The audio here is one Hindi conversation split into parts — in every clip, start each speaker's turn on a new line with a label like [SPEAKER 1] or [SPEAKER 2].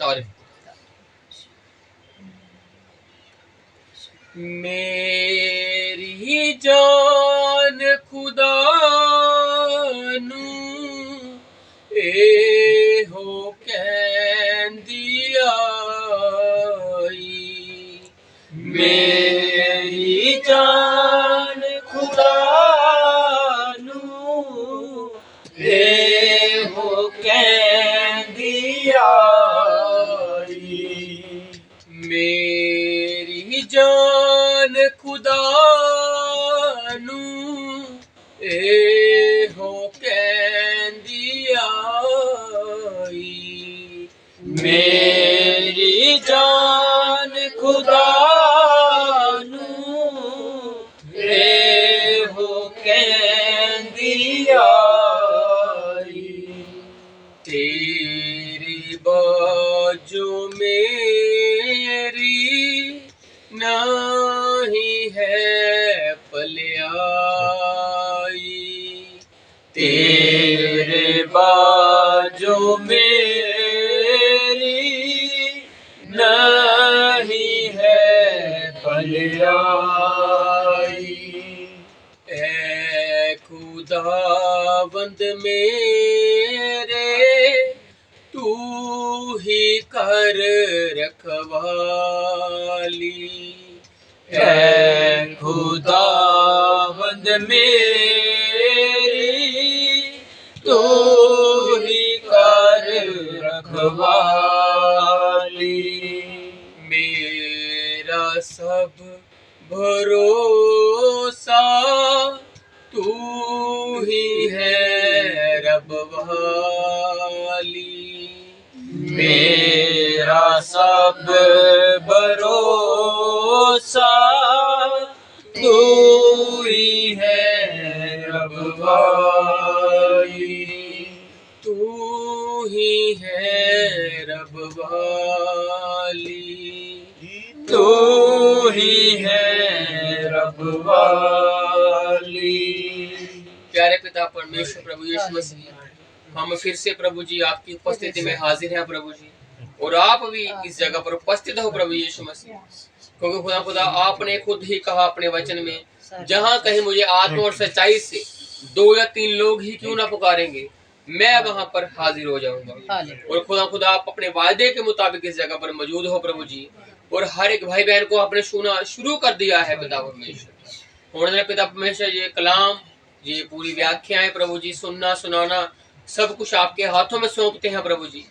[SPEAKER 1] तारीफ। मेरी जान खुदा नू ए हो कहंदी आई, मेरी जान खुदा नू ए हो कहंदी आई, मेरी जान खुदा नू ए हो कहंदी आई, मेरी जान खुदा नू ए हो कहंदी आई, तेरी बाजू मेरी नहीं है पलियाई, तेरे बाजू मेरी नहीं है पलियाई, ऐ खुदावंद मेरे तू ही कर रखवाली, ऐ खुदावंद मेरी तू ही कर रखवाली, मेरा सब भरोसा तू ही है रब वाली, मेरा सब भरोसा तू ही है रब वाली, तू ही है रब वाली, तू ही है रब वाली। प्यारे पिता परमेश्वर प्रभु यीशु मसीह, हम फिर से प्रभु जी आपकी उपस्थिति में हाजिर हैं प्रभु जी, और आप भी इस जगह पर उपस्थित हो प्रभु यीशु मसीह, क्योंकि खुदा खुदा आपने खुद ही कहा अपने वचन में, जहाँ कहीं मुझे आत्मा और सच्चाई से 2 या 3 लोग ही क्यों ना पुकारेंगे, मैं वहाँ पर हाजिर हो जाऊंगा। और खुदा खुदा आप अपने वायदे के मुताबिक इस जगह पर मौजूद हो प्रभु जी, और हर एक भाई बहन को आपने सुना शुरू कर दिया है पिता परमेश्वर। पिता परमेश्वर ये कलाम, ये पूरी व्याख्याएं प्रभु जी, सुनना सुनाना सब कुछ आपके हाथों में सौंपते हैं प्रभु जी।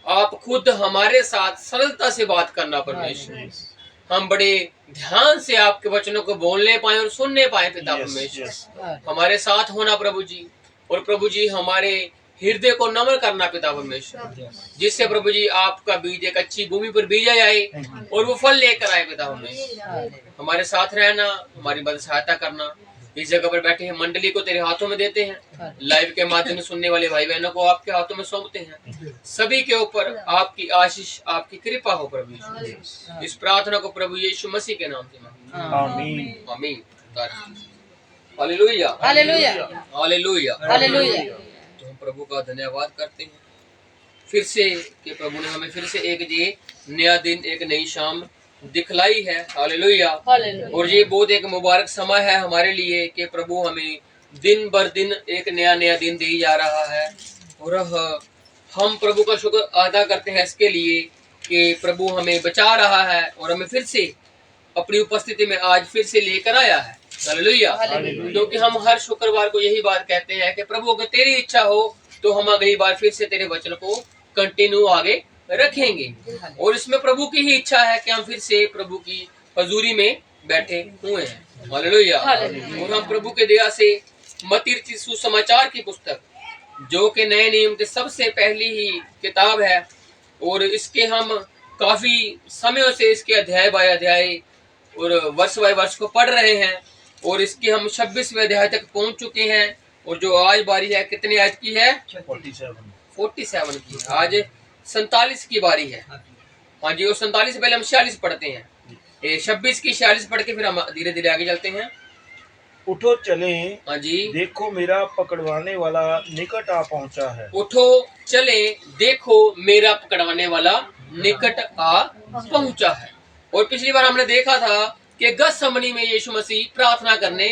[SPEAKER 1] आप खुद हमारे साथ सरलता से बात करना परमेश्वर, हम बड़े ध्यान से आपके वचनों को बोलने पाए और सुनने पाए पिता परमेश्वर। हमारे साथ होना प्रभु जी, और प्रभु जी हमारे हृदय को नम्र करना पिता परमेश्वर, जिससे प्रभु जी आपका बीज एक अच्छी भूमि पर बीजा जाए और वो फल लेकर आए पिता परमेश्वर। हमारे साथ रहना, हमारी मदद सहायता करना। इस जगह पर बैठे हैं मंडली को तेरे हाथों में देते हैं, लाइव के माध्यम से सुनने वाले भाई बहनों को आपके हाथों में सौंपते हैं। सभी के ऊपर आपकी आशीष, आपकी कृपा हो प्रभु यीशु। इस प्रार्थना को प्रभु यीशु मसीह के नाम से आमीन आमीन। Hallelujah hallelujah hallelujah hallelujah. तो हम प्रभु का धन्यवाद करते हैं फिर से कि प्रभु ने हमें फिर से एक ये नया दिन, एक नई शाम दिखलाई है। हालेलुया। और ये बहुत एक मुबारक समय है हमारे लिए कि प्रभु हमें दिन बर दिन एक नया नया दिन दे जा रहा है, और हम प्रभु का शुक्र अदा करते हैं इसके लिए कि प्रभु हमें बचा रहा है और हमें फिर से अपनी उपस्थिति में आज फिर से लेकर आया है। हालेलुया। क्योंकि हम हर शुक्रवार को यही बात कहते हैं कि प्रभु अगर तेरी इच्छा हो तो हम अगली बार फिर से तेरे वचन को कंटिन्यू आगे रखेंगे, और इसमें प्रभु की ही इच्छा है कि हम फिर से प्रभु की हजूरी में बैठे हुए हैं। हालेलुया। और हम प्रभु के दया से मत्ती रचित सुसमाचार की पुस्तक, जो कि नए नियम के सबसे पहली ही किताब है, और इसके हम काफी समयों से इसके अध्याय बाय अध्याय और वर्ष बाय वर्ष को पढ़ रहे हैं, और इसके हम 26वें अध्याय तक पहुंच चुके हैं। और जो आज बारी है, कितनी आयत की है? 47 की। आज 47 की बारी है। हाँ जी, और 47 पहले हम 46 पढ़ते हैं, 26 की 46 पढ़ के फिर हम धीरे धीरे आगे चलते हैं।
[SPEAKER 2] उठो चले,
[SPEAKER 1] हाँ जी,
[SPEAKER 2] देखो मेरा पकड़वाने वाला निकट आ पहुंचा है।
[SPEAKER 1] उठो चले, देखो मेरा पकड़वाने वाला निकट आ पहुंचा है। और पिछली बार हमने देखा था कि गethसेमनी में यीशु मसीह प्रार्थना करने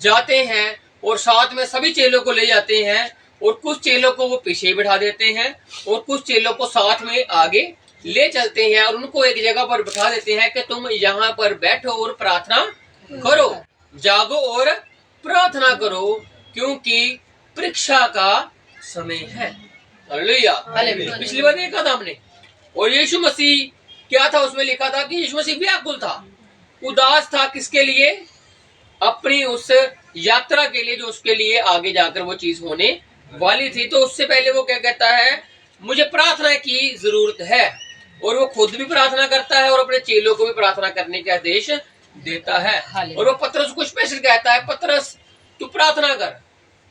[SPEAKER 1] जाते हैं और साथ में सभी चेलों को ले जाते हैं, और कुछ चेलों को वो पीछे बिठा देते हैं और कुछ चेलों को साथ में आगे ले चलते हैं और उनको एक जगह पर बिठा देते हैं कि तुम यहाँ पर बैठो और प्रार्थना करो, जागो और प्रार्थना करो, क्योंकि परीक्षा का समय है। हालेलुया। पिछली बार देखा था हमने। और यीशु मसीह क्या था, उसमें लिखा था कि यीशु मसीह व्याकुल था, उदास था। किसके लिए? अपनी उस यात्रा के लिए जो उसके लिए आगे जाकर वो चीज होने वाली थी। तो उससे पहले वो क्या कहता है, मुझे प्रार्थना की जरूरत है। और वो खुद भी प्रार्थना करता है और अपने चेलों को भी प्रार्थना करने का आदेश देता है। और वो पतरस को स्पेशल कहता है, पतरस तू प्रार्थना कर।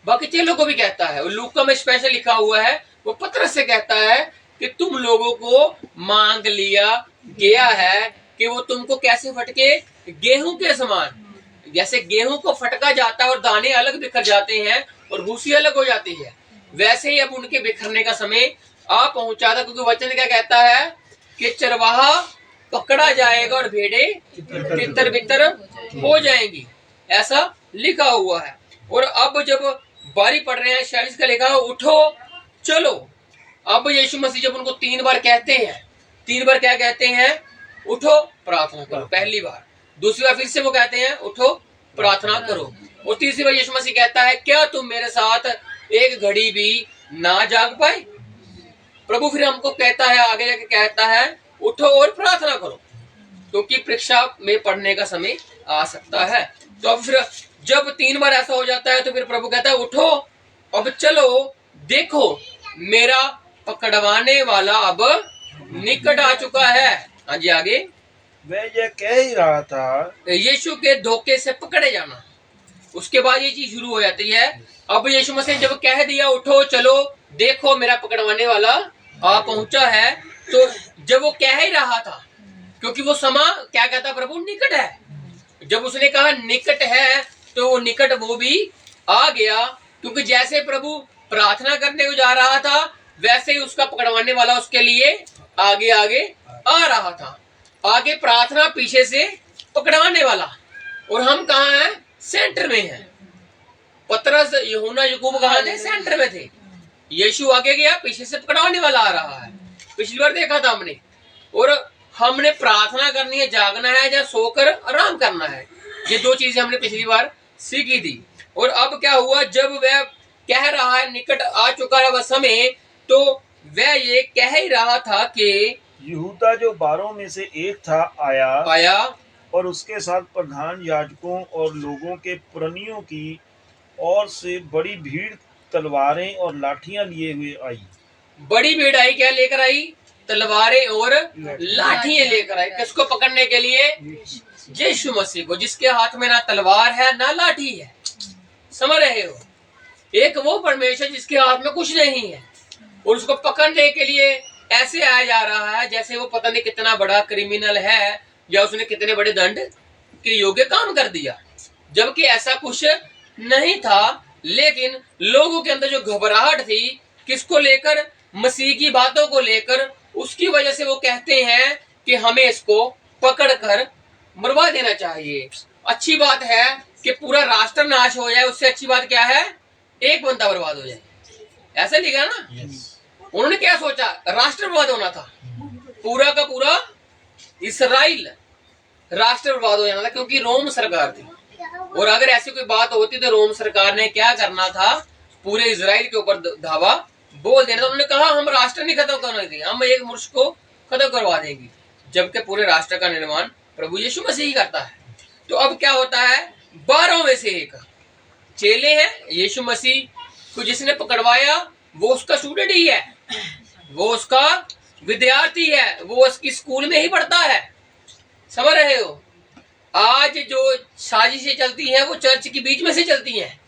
[SPEAKER 1] बाकी चेलों को भी कहता है। और लूका में स्पेशल लिखा हुआ है, वो पतरस से कहता है कि तुम लोगों को मांग लिया गया है कि वो तुमको कैसे फटके, गेहूं के समान। जैसे गेहूं को फटका जाता है और दाने अलग बिखर जाते हैं और भूसी अलग हो जाती है, वैसे ही अब उनके बिखरने का समय आ पहुंचा था। क्योंकि वचन क्या कहता है कि चरवाहा पकड़ा जाएगा और भेड़े तितर बितर हो जाएंगी, ऐसा लिखा हुआ है। और अब जब बारी पड़ रहे हैं, 46 का लिखा है, उठो चलो। अब यीशु मसीह जब उनको 3 बार कहते हैं, 3 बार क्या कहते हैं? उठो प्रार्थना करो, पहली बार। दूसरी बार फिर से वो कहते हैं उठो प्रार्थना करो। और तीसरी बार यीशु मसीह कहता है, क्या तुम मेरे साथ एक घड़ी भी ना जाग पाए? प्रभु फिर हमको कहता है, आगे जाके कहता है उठो और प्रार्थना करो, क्योंकि परीक्षा में पढ़ने का समय आ सकता है। तो अब फिर जब 3 बार ऐसा हो जाता है तो फिर प्रभु कहता है उठो अब चलो, देखो मेरा पकड़वाने वाला अब निकट आ चुका है। हाँ जी, आगे।
[SPEAKER 2] वह यह कह ही रहा था,
[SPEAKER 1] यीशु के धोखे से पकड़े जाना। उसके बाद ये चीज शुरू हो जाती है। अब यीशु मसीह जब कह दिया उठो चलो, देखो मेरा पकड़वाने वाला आ पहुंचा है, तो जब वो कह ही रहा था, क्योंकि वो समा क्या कहता, प्रभु निकट है। जब उसने कहा निकट है तो वो निकट वो भी आ गया, क्योंकि जैसे प्रभु प्रार्थना करने को जा रहा था वैसे ही उसका पकड़वाने वाला उसके लिए आगे आगे आ रहा था। आगे प्रार्थना, पीछे से पकड़वाने वाला। और हम कहाँ हैं? सेंटर में हैं। पतरस, यूहन्ना, याकूब कहाँ थे? सेंटर में थे। यीशु आगे गया, पीछे से पकड़वाने वाला आ रहा है। पिछली बार देखा था हमने। और हमने प्रार्थना करनी है, जागना है या सोकर आराम करना है, ये 2 चीजें हमने पिछली बार सीखी थी। और अब क्या हुआ, जब वह कह रहा है निकट आ चुका है वह समय, तो वह ये कह ही रहा था कि
[SPEAKER 2] यहूदा जो 12 में से एक था आया और उसके साथ प्रधान याजकों और लोगों के पुरनियों की ओर से बड़ी भीड़ तलवारें और लाठियां लिए हुए आई।
[SPEAKER 1] बड़ी भीड़ आई, क्या लेकर आई? तलवारें और लाठियां लेकर आई। किसको पकड़ने के लिए? यीशु मसीह को, जिसके हाथ में ना तलवार है ना लाठी है। समझ रहे हो? एक वो परमेश्वर जिसके हाथ में कुछ नहीं है, और उसको पकड़ने के लिए ऐसे आया जा रहा है जैसे वो पता नहीं कितना बड़ा क्रिमिनल है या उसने कितने बड़े दंड के योग्य काम कर दिया, जबकि ऐसा कुछ नहीं था। लेकिन लोगों के अंदर जो घबराहट थी, किसको लेकर? मसीह की बातों को लेकर, उसकी वजह से वो कहते हैं कि हमें इसको पकड़कर मरवा देना चाहिए। अच्छी बात है कि पूरा राष्ट्र नाश हो जाए, उससे अच्छी बात क्या है? एक बंदा बर्बाद हो जाए। ऐसा लिखा ना? उन्होंने क्या सोचा? राष्ट्र बर्बाद होना था, पूरा का पूरा इस्राइल राष्ट्र बर्बाद हो जाना था, क्योंकि रोम सरकार थी। और अगर ऐसी कोई बात होती तो रोम सरकार ने क्या करना था? पूरे इजराइल के ऊपर धावा बोल देना। तो उन्होंने कहा हम राष्ट्र नहीं खत्म करने देंगे, हम एक मनुष्य को खत्म करवा देंगे, जबकि पूरे राष्ट्र का निर्माण प्रभु यीशु मसीह ही करता है। तो अब क्या होता है? 12 में से एक चेले हैं। यीशु मसीह को जिसने पकड़वाया वो उसका स्टूडेंट ही है, वो उसका विद्यार्थी है, वो उसकी स्कूल में ही पढ़ता है। समझ रहे हो? आज जो साजिशें चलती हैं वो चर्च के बीच में से चलती हैं,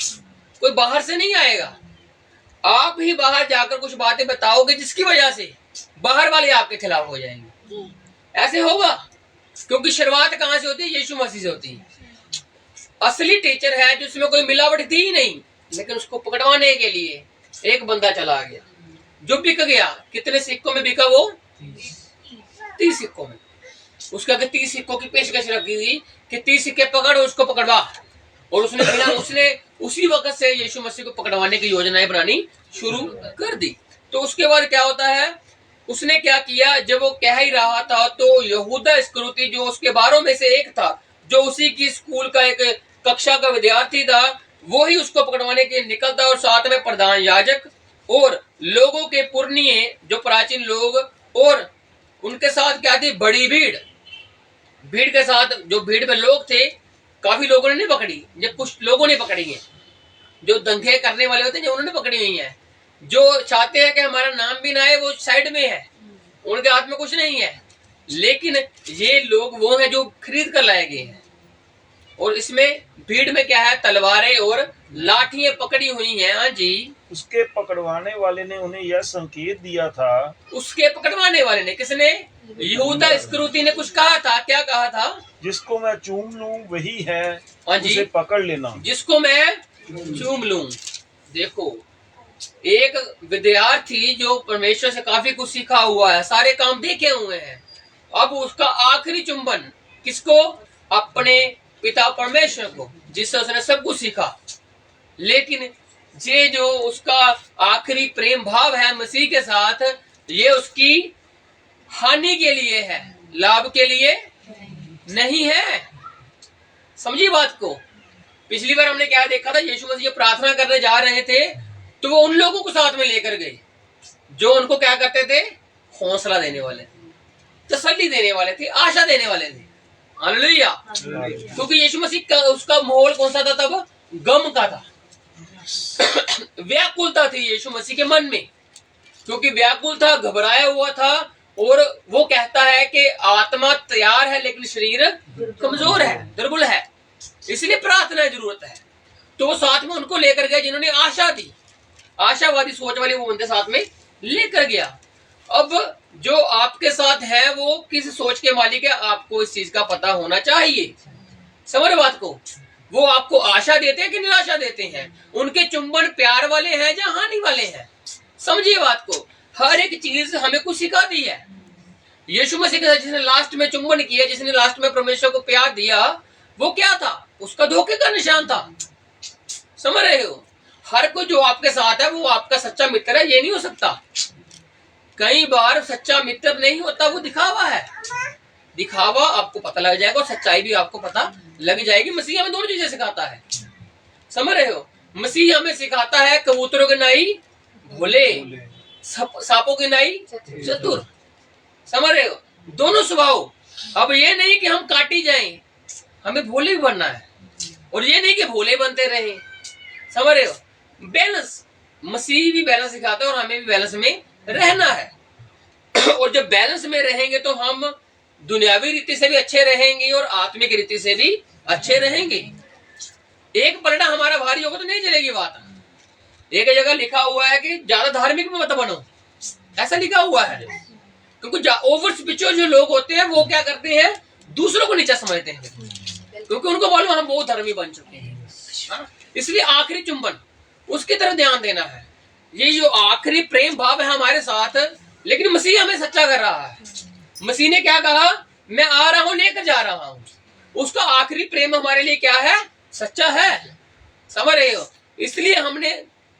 [SPEAKER 1] कोई बाहर से नहीं आएगा। आप ही बाहर जाकर कुछ बातें बताओगे जिसकी वजह से बाहर वाले आपके खिलाफ हो जाएंगे। ऐसे होगा, क्योंकि शुरुआत कहां से होती है? यीशु मसीह से होती है। असली टीचर है जिसमें कोई मिलावट थी ही नहीं, लेकिन उसको पकड़वाने के लिए एक बंदा चला गया जो बिक गया। कितने सिक्कों में बिका वो? 30 सिक्कों में। उसके आगे 30 सिक्कों की पेशकश रखी थी कि 30 सिक्के पकड़ और उसको पकड़वा। और उसने उसी वक्त से यीशु मसीह को पकड़वाने की योजनाएं बनानी शुरू कर दी। तो उसके बाद क्या होता है, उसने क्या किया, जब वो कह ही रहा था तो यहूदा इस्करियोती जो उसके 12 में से एक था, जो उसी की स्कूल का एक कक्षा का विद्यार्थी था, वो ही उसको पकड़वाने के लिए निकलता। और साथ में प्रधान याजक और लोगों के पुरनिये, जो प्राचीन लोग, और उनके साथ क्या थी, बड़ी भीड़। भीड़ के साथ जो भीड़ में लोग थे, काफी लोगों ने नहीं पकड़ी, ये कुछ लोगों ने पकड़ी है, जो दंगे करने वाले होते हैं, जो उन्होंने पकड़ी हुई है। जो चाहते हैं कि हमारा नाम भी ना आए, वो साइड में है, उनके हाथ में कुछ नहीं है। लेकिन ये लोग वो हैं जो खरीद कर लाए गए हैं। और इसमें भीड़ में क्या है, तलवारें और लाठियां पकड़ी हुई हैं। हाँ जी।
[SPEAKER 2] उसके पकड़वाने वाले ने उन्हें यह संकेत दिया था।
[SPEAKER 1] उसके पकड़वाने वाले ने, किसने, यहूदा इस्करियोती ने कुछ कहा था। क्या कहा था,
[SPEAKER 2] जिसको मैं चूम लूं वही है,
[SPEAKER 1] हाँ जी,
[SPEAKER 2] उसे पकड़ लेना।
[SPEAKER 1] जिसको मैं चूम लूं। देखो, एक विद्यार्थी जो परमेश्वर से काफी कुछ सीखा हुआ है, सारे काम देखे हुए हैं, अब उसका आखिरी चुंबन किसको, अपने पिता परमेश्वर को, जिससे उसने सब कुछ सीखा। लेकिन ये जो उसका आखिरी प्रेम भाव है मसीह के साथ, ये उसकी हानि के लिए है, लाभ के लिए नहीं है। समझिए बात को। पिछली बार हमने क्या देखा था, यीशु मसीह प्रार्थना करने जा रहे थे तो वो उन लोगों को साथ में लेकर गए जो उनको क्या करते थे, हौसला देने वाले, तसल्ली देने वाले थे, आशा देने वाले थे। हालेलुया। क्योंकि यीशु मसीह का उसका माहौल कौन सा था तब, गम का था। व्याकुलता थी यीशु मसीह के मन में, क्योंकि व्याकुल था, घबराया हुआ था। और वो कहता है कि आत्मा तैयार है लेकिन शरीर कमजोर है, दुर्बल है, इसलिए प्रार्थना की जरूरत है। तो वो साथ में उनको लेकर गए जिन्होंने आशा दी, आशावादी सोच वाले वो बंदे साथ में लेकर गया। अब जो आपके साथ है वो किस सोच के मालिक है, आपको इस चीज का पता होना चाहिए। समझ बात को। वो आपको आशा देते हैं कि निराशा देते हैं, उनके चुंबन प्यार वाले हैं या हानि वाले हैं। समझिए बात को। हर एक चीज हमें कुछ सिखाती है। यीशु मसीह के साथ जिसने लास्ट में चुंबन किया, जिसने लास्ट में परमेश्वर को प्यार दिया, वो क्या था, उसका धोखे का निशान था। समझ रहे हो। हर कोई जो आपके साथ है वो आपका सच्चा मित्र है, ये नहीं हो सकता। कई बार सच्चा मित्र नहीं होता, वो दिखावा है। दिखावा आपको पता लग जाएगा और सच्चाई भी आपको पता लग जाएगी। मसीह हमें दोनों चीजें सिखाता है। समझ रहे हो। मसीह हमें सिखाता है कबूतरों के नाई भोले, सांपों की नाई चतुर। समझ रहे हो, दोनों स्वभाव। अब ये नहीं कि हम काटी जाएं, हमें भोले भी बनना है, और ये नहीं कि भोले बनते रहे। समझ रहे हो। बैलेंस, मसीह भी बैलेंस सिखाता है और हमें भी बैलेंस में रहना है। और जब बैलेंस में रहेंगे तो हम दुनियावी रीति से भी अच्छे रहेंगे और आत्मिक रीति से भी अच्छे रहेंगे। एक पलड़ा हमारा भारी होगा तो नहीं चलेगी बात। एक जगह लिखा हुआ है कि ज्यादा धार्मिक में मत बनो, ऐसा लिखा हुआ है। क्योंकि ओवर स्पिरिचुअल जो लोग होते हैं वो क्या करते हैं, दूसरों को नीचा समझते हैं, क्योंकि उनको मालूम हम बहुत धर्मी बन चुके हैं। इसलिए आखिरी चुंबन उसकी तरफ ध्यान देना है। ये जो आखिरी प्रेम भाव है हमारे साथ, लेकिन मसीह हमें सच्चा कर रहा है। मसीह ने क्या कहा, मैं आ रहा हूं, लेकर जा रहा हूं। उसका आखिरी प्रेम हमारे लिए क्या है, सच्चा है। समझ रहे हो। इसलिए हमने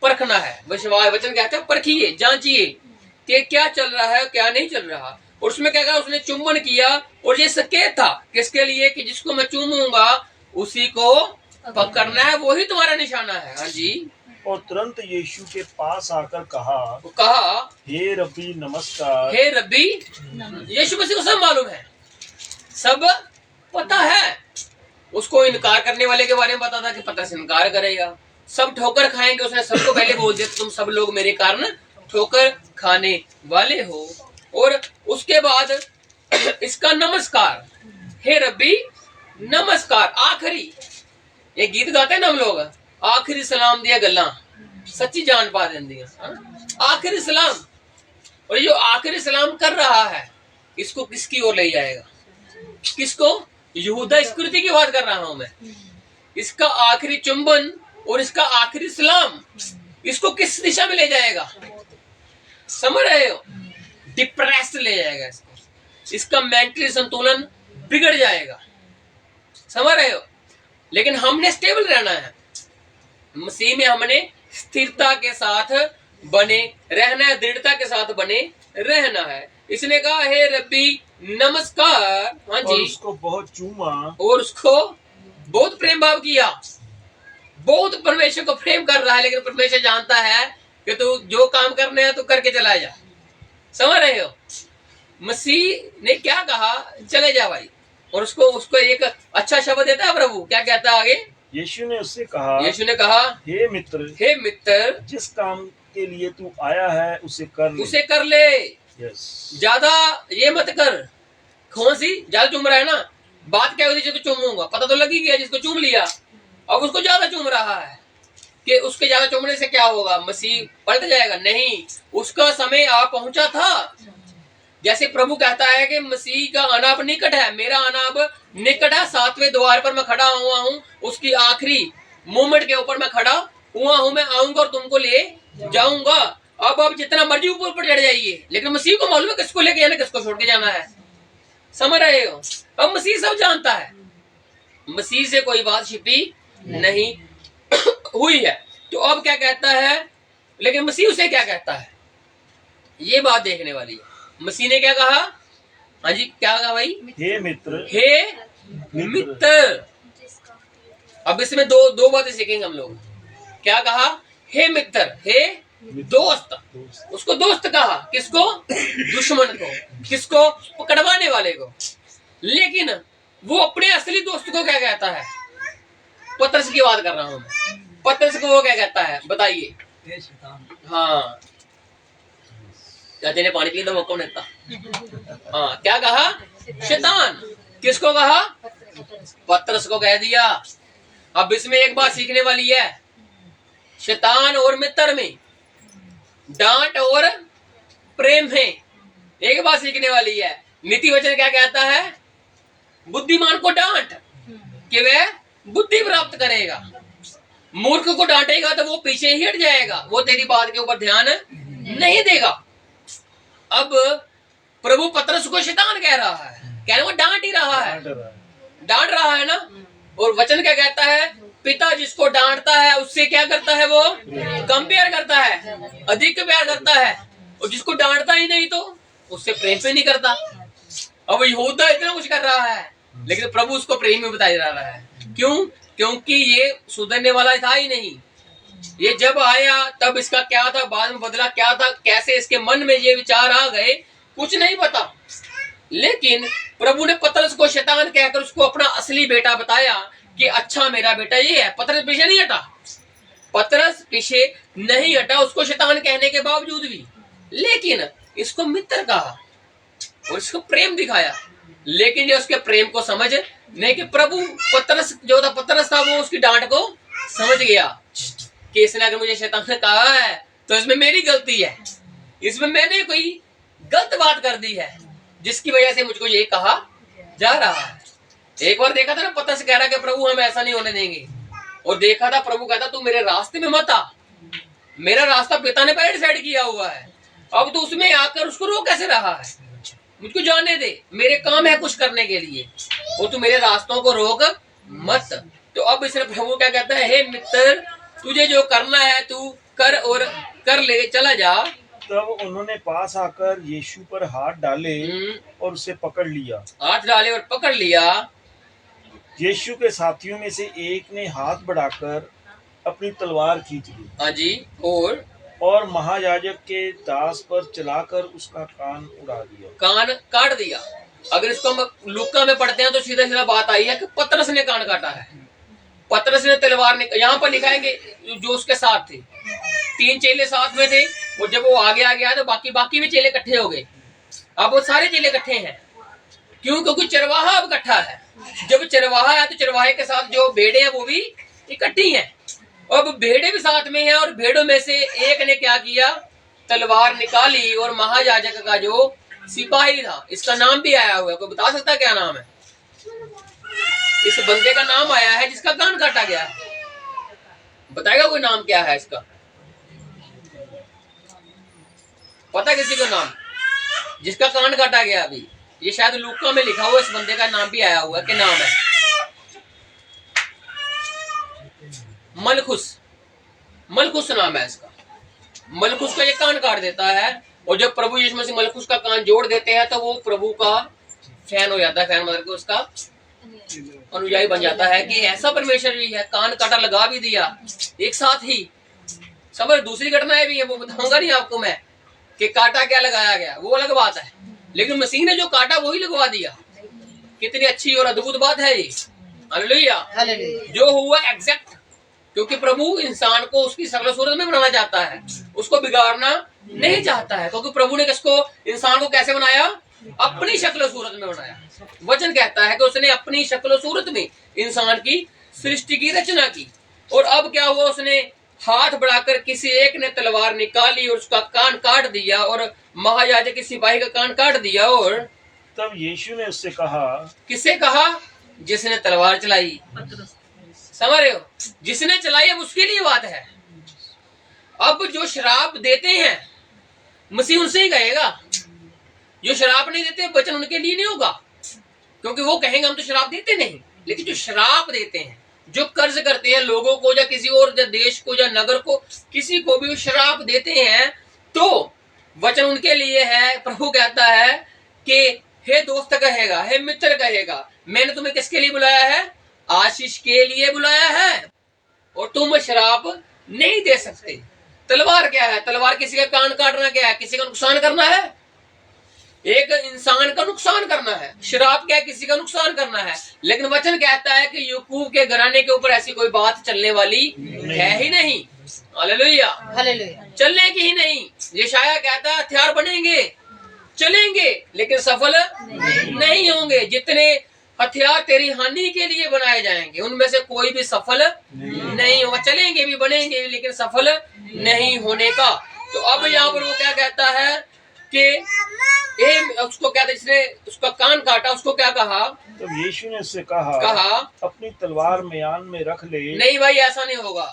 [SPEAKER 1] परखना है। विश्वास वचन कहते हैं परखिए, जांचिए कि क्या चल रहा है, क्या नहीं चल रहा। और उसमें क्या कहा, उसने चुंबन किया और ये संकेत था किसके लिए, कि जिसको मैं चूमूंगा उसी को पकड़ना है, वही तुम्हारा निशाना है। हाँ जी।
[SPEAKER 2] और तुरंत यीशु के पास आकर कहा, हे रब्बी नमस्कार।
[SPEAKER 1] हे रब्बी। यीशु मसीह को सब मालूम है, सब पता है। उसको इनकार करने वाले के बारे में पता था कि पता से इनकार करेगा, सब ठोकर खाएंगे। उसने सबको पहले बोल दिया, तुम सब लोग मेरे कारण ठोकर खाने वाले हो। और उसके बाद इसका नमस्कार, हे रब्बी नमस्कार। आखिरी, ये गीत गाते हैं ना हम लोग, आखिरी सलाम दिया गल्ला सच्ची जान पा दिया, आखिरी सलाम। और जो आखिरी सलाम कर रहा है, इसको किसकी ओर ले जाएगा, किसको, यहूदा इस्करियोती की बात कर रहा हूं मैं। इसका आखिरी चुंबन और इसका आखिरी सलाम इसको किस दिशा में ले जाएगा, समझ रहे हो, डिप्रेस्ड ले जाएगा इसको। इसका मेंटली संतुलन बिगड़ जाएगा। समझ रहे हो? लेकिन हमने स्टेबल रहना है, मसीह में हमने स्थिरता के साथ बने रहना है, दृढ़ता के साथ बने रहना है। इसने कहा हे रब्बी नमस्कार, हाँ जी,
[SPEAKER 2] और उसको बहुत चूमा,
[SPEAKER 1] और उसको बहुत प्रेम भाव किया, बहुत परमेश्वर को प्रेम कर रहा है। लेकिन परमेश्वर जानता है कि तू जो काम करने हैं तू करके चला जा। समझ रहे हो? मसीह ने क्या कहा, चले जा भाई। और उसको एक अच्छा शब्द देता है प्रभु, क्या कहता है आगे?
[SPEAKER 2] यीशु ने उससे कहा,
[SPEAKER 1] यीशु ने कहा
[SPEAKER 2] हे मित्र,
[SPEAKER 1] हे मित्र,
[SPEAKER 2] जिस काम के लिए तू आया है उसे कर ले। यस,
[SPEAKER 1] ज्यादा ये मत कर। कौन सी ज्यादा चूम रहा है ना, बात क्या होती है, जिसको चूमूंगा पता तो लग ही गया, जिसको चूम लिया अब उसको ज्यादा चूम रहा है कि उसके ज्यादा चूमने से क्या होगा, मसीह पलट जाएगा? नहीं, उसका समय आ पहुंचा था। जैसे प्रभु कहता है कि मसीह का आना अब निकट है, मेरा आना अब निकट है, 7वें द्वार पर मैं खड़ा हुआ हूँ, उसकी आखिरी मोमेंट के ऊपर मैं खड़ा हुआ हूँ, मैं आऊंगा और तुमको ले जाऊंगा। अब जितना मर्जी ऊपर ऊपर चढ़ जाइए, लेकिन मसीह को मालूम है किसको लेके जाना, किसको छोड़ के जाना है। समझ रहे हो? अब मसीह सब जानता है, मसीह से कोई बात छिपी नहीं हुई है। तो अब क्या कहता है, लेकिन मसीह उसे क्या कहता है, ये बात देखने वाली है। मसीह ने क्या कहा? हाँ जी, क्या कहा भाई?
[SPEAKER 2] हे मित्र,
[SPEAKER 1] हे मित्र। अब इसमें दो बातें सीखेंगे हम लोग। क्या कहा? हे मित्र, हे दोस्त। उसको दोस्त कहा, किसको? दुश्मन को, किसको? पकड़वाने वाले को। लेकिन वो अपने असली दोस्त को क्या कहता है? पतरस की बात कर रहा हूं मैं। पतरस को वो क्या कहता है, बताइए? हाँ, ने पानी पी तो मौका नहीं था। हाँ, क्या कहा? शैतान। किसको कहा? पतरस को कह दिया। अब इसमें एक बात सीखने वाली है, शैतान और मित्र में, डांट और प्रेम में एक बात सीखने वाली है। नीति वचन क्या कहता है? बुद्धिमान को डांट कि वह बुद्धि प्राप्त करेगा, मूर्ख को डांटेगा तो वो पीछे ही हट जाएगा, वो तेरी बात के ऊपर ध्यान नहीं देगा। अब प्रभु पतरस को शैतान कह रहा है, कह रहा वो डांट ही रहा है, डांट रहा है ना। और वचन क्या कहता है? पिता जिसको डांटता है उससे क्या करता है, वो कम प्यार करता है, अधिक प्यार करता है। और जिसको डांटता ही नहीं तो उससे प्रेम पे नहीं करता। अब यहूदा इतना कुछ कर रहा है, लेकिन प्रभु उसको प्रेम में बताया जा रहा है। क्यों? क्योंकि ये सुधरने वाला था ही नहीं। ये जब आया तब इसका क्या था, बाद में बदला क्या था, कैसे इसके मन में ये विचार आ गए, कुछ नहीं पता। लेकिन प्रभु ने पतरस को शैतान कहकर उसको अपना असली बेटा बताया कि अच्छा मेरा बेटा ये है। पतरस पीछे नहीं हटा, पतरस पीछे नहीं हटा, उसको शैतान कहने के बावजूद भी। लेकिन इसको मित्र कहा और इसको प्रेम दिखाया। लेकिन ये उसके प्रेम को समझ नहीं कि प्रभु पतरस जो था, पतरस था, वो उसकी डांट को समझ गया कि इसने अगर मुझे शैतान ने कहा है तो इसमें मेरी गलती है, इसमें मैंने कोई गलत बात कर दी है जिसकी वजह से मुझको ये कहा जा रहा है। एक बार देखा था ना, पतरस कह रहा कि प्रभु हम ऐसा नहीं होने देंगे, और देखा था प्रभु कहता तू मेरे रास्ते में मत आ, मेरा रास्ता पिता ने पहले डिसाइड किया हुआ है। अब तो उसमें आकर उसको रोक कैसे रहा है? मुझको जाने दे, मेरे काम है कुछ करने के लिए, और तू मेरे रास्तों को रोक मत। तो अब इसने प्रभु क्या कहता है, हे मित्र तुझे जो करना है तू कर और कर ले, चला जा।
[SPEAKER 2] तब उन्होंने पास आकर यीशु पर हाथ डाले और उसे पकड़ लिया।
[SPEAKER 1] हाथ डाले और पकड़ लिया।
[SPEAKER 2] यीशु के साथियों में से एक ने हाथ बढ़ाकर अपनी तलवार खींच ली।
[SPEAKER 1] हाँ जी,
[SPEAKER 2] और महायाजक के दास पर चलाकर उसका कान उड़ा दिया,
[SPEAKER 1] कान काट दिया। अगर इसको हम लूका में पढ़ते हैं तो सीधा सीधा बात आई है कि पतरस ने कान काटा है। पतरस ने तलवार ने, यहाँ पर लिखा है कि जो उसके साथ थे, 3 चेले साथ में थे, और जब वो आगे आ गया तो बाकी भी चेले इकट्ठे हो गए। अब वो सारे चेले इकट्ठे हैं, क्यों? क्योंकि चरवाहा अब इकट्ठा है। जब चरवाहा है तो चरवाहे के साथ जो भेड़े हैं वो भी इकट्ठी हैं। अब भेड़े भी साथ में हैं, और भेड़ों में से एक ने क्या किया, तलवार निकाली, और महायाजक का जो सिपाही था, इसका नाम भी आया हुआ है, कोई बता सकता है क्या नाम है? इस बंदे का नाम आया है जिसका कान काटा गया है, बताएगा कोई नाम क्या है इसका? पता किसी को नाम जिसका कान काटा गया? अभी ये शायद लूका में लिखा हुआ, इस बंदे का नाम भी आया हुआ है, क्या नाम है? मलखुस, मलखुस नाम है इसका। मलखुस का ये कान काट देता है, और जब प्रभु यीशु मसीह मलखुस का कान जोड़ देते हैं तो वो प्रभु का फैन हो जाता है, फैन मतलब को उसका अनुयायी बन जाता है। कि ऐसा परमेश्वर भी है, कान काटा लगा भी दिया एक साथ ही। समझ, दूसरी घटनाएं भी है, वो बताऊंगा नहीं आपको मैं कि काटा क्या लगाया गया, वो अलग बात है, लेकिन मसीह ने जो काटा वही लगवा दिया। कितनी अच्छी और अद्भुत बात है ये। हालेलुया। जो हुआ एग्जैक्ट, क्योंकि प्रभु इंसान को उसकी शक्ल सूरत में बनाना चाहता है, उसको बिगाड़ना नहीं चाहता है। क्योंकि प्रभु ने किसको, इंसान को कैसे बनाया? अपनी शक्ल सूरत में बनाया। वचन कहता है कि उसने अपनी शक्ल सूरत में इंसान की सृष्टि की रचना की। और अब क्या हुआ, उसने हाथ बढ़ाकर किसी एक ने तलवार निकाली और उसका कान काट दिया, और महायाजक के सिपाही का कान काट दिया। और
[SPEAKER 2] तब यीशु ने उससे कहा,
[SPEAKER 1] किससे कहा? जिसने तलवार चलाई। समझ रहे हो, जिसने चलाई, अब उसके लिए बात है। अब जो शराब देते हैं मसीह उनसे ही कहेगा, जो शराब नहीं देते वचन उनके लिए नहीं होगा, क्योंकि वो कहेंगे हम तो शराब देते नहीं। लेकिन जो शराब देते हैं, जो कर्ज करते हैं लोगों को या किसी और या देश को या नगर को, किसी को भी शराब देते हैं, तो वचन उनके लिए है। प्रभु कहता है कि हे दोस्त कहेगा, हे मित्र कहेगा, मैंने तुम्हें किसके लिए बुलाया है? आशीष के लिए बुलाया है, और तुम शराब नहीं दे सकते। तलवार क्या है? तलवार किसी का कान काटना क्या है? किसी का नुकसान करना है, एक इंसान का नुकसान करना है। शराब क्या है? किसी का नुकसान करना है। लेकिन वचन कहता है कि याकूब के घराने के ऊपर ऐसी कोई बात चलने वाली है ही नहीं। हालेलुया, चलने की ही नहीं। यशायाह कहता है हथियार बनेंगे, चलेंगे, लेकिन सफल नहीं होंगे। जितने हथियार तेरी हानि के लिए बनाए जाएंगे उनमें से कोई भी सफल नहीं होगा। चलेंगे भी, बनेंगे भी, लेकिन सफल नहीं होने का। तो अब यहाँ पर वो क्या कहता है कि उसको क्या, इसने उसका कान काटा, उसको क्या कहा?
[SPEAKER 2] तो यीशु ने उससे कहा अपनी तलवार म्यान में रख ले।
[SPEAKER 1] नहीं भाई, ऐसा नहीं होगा,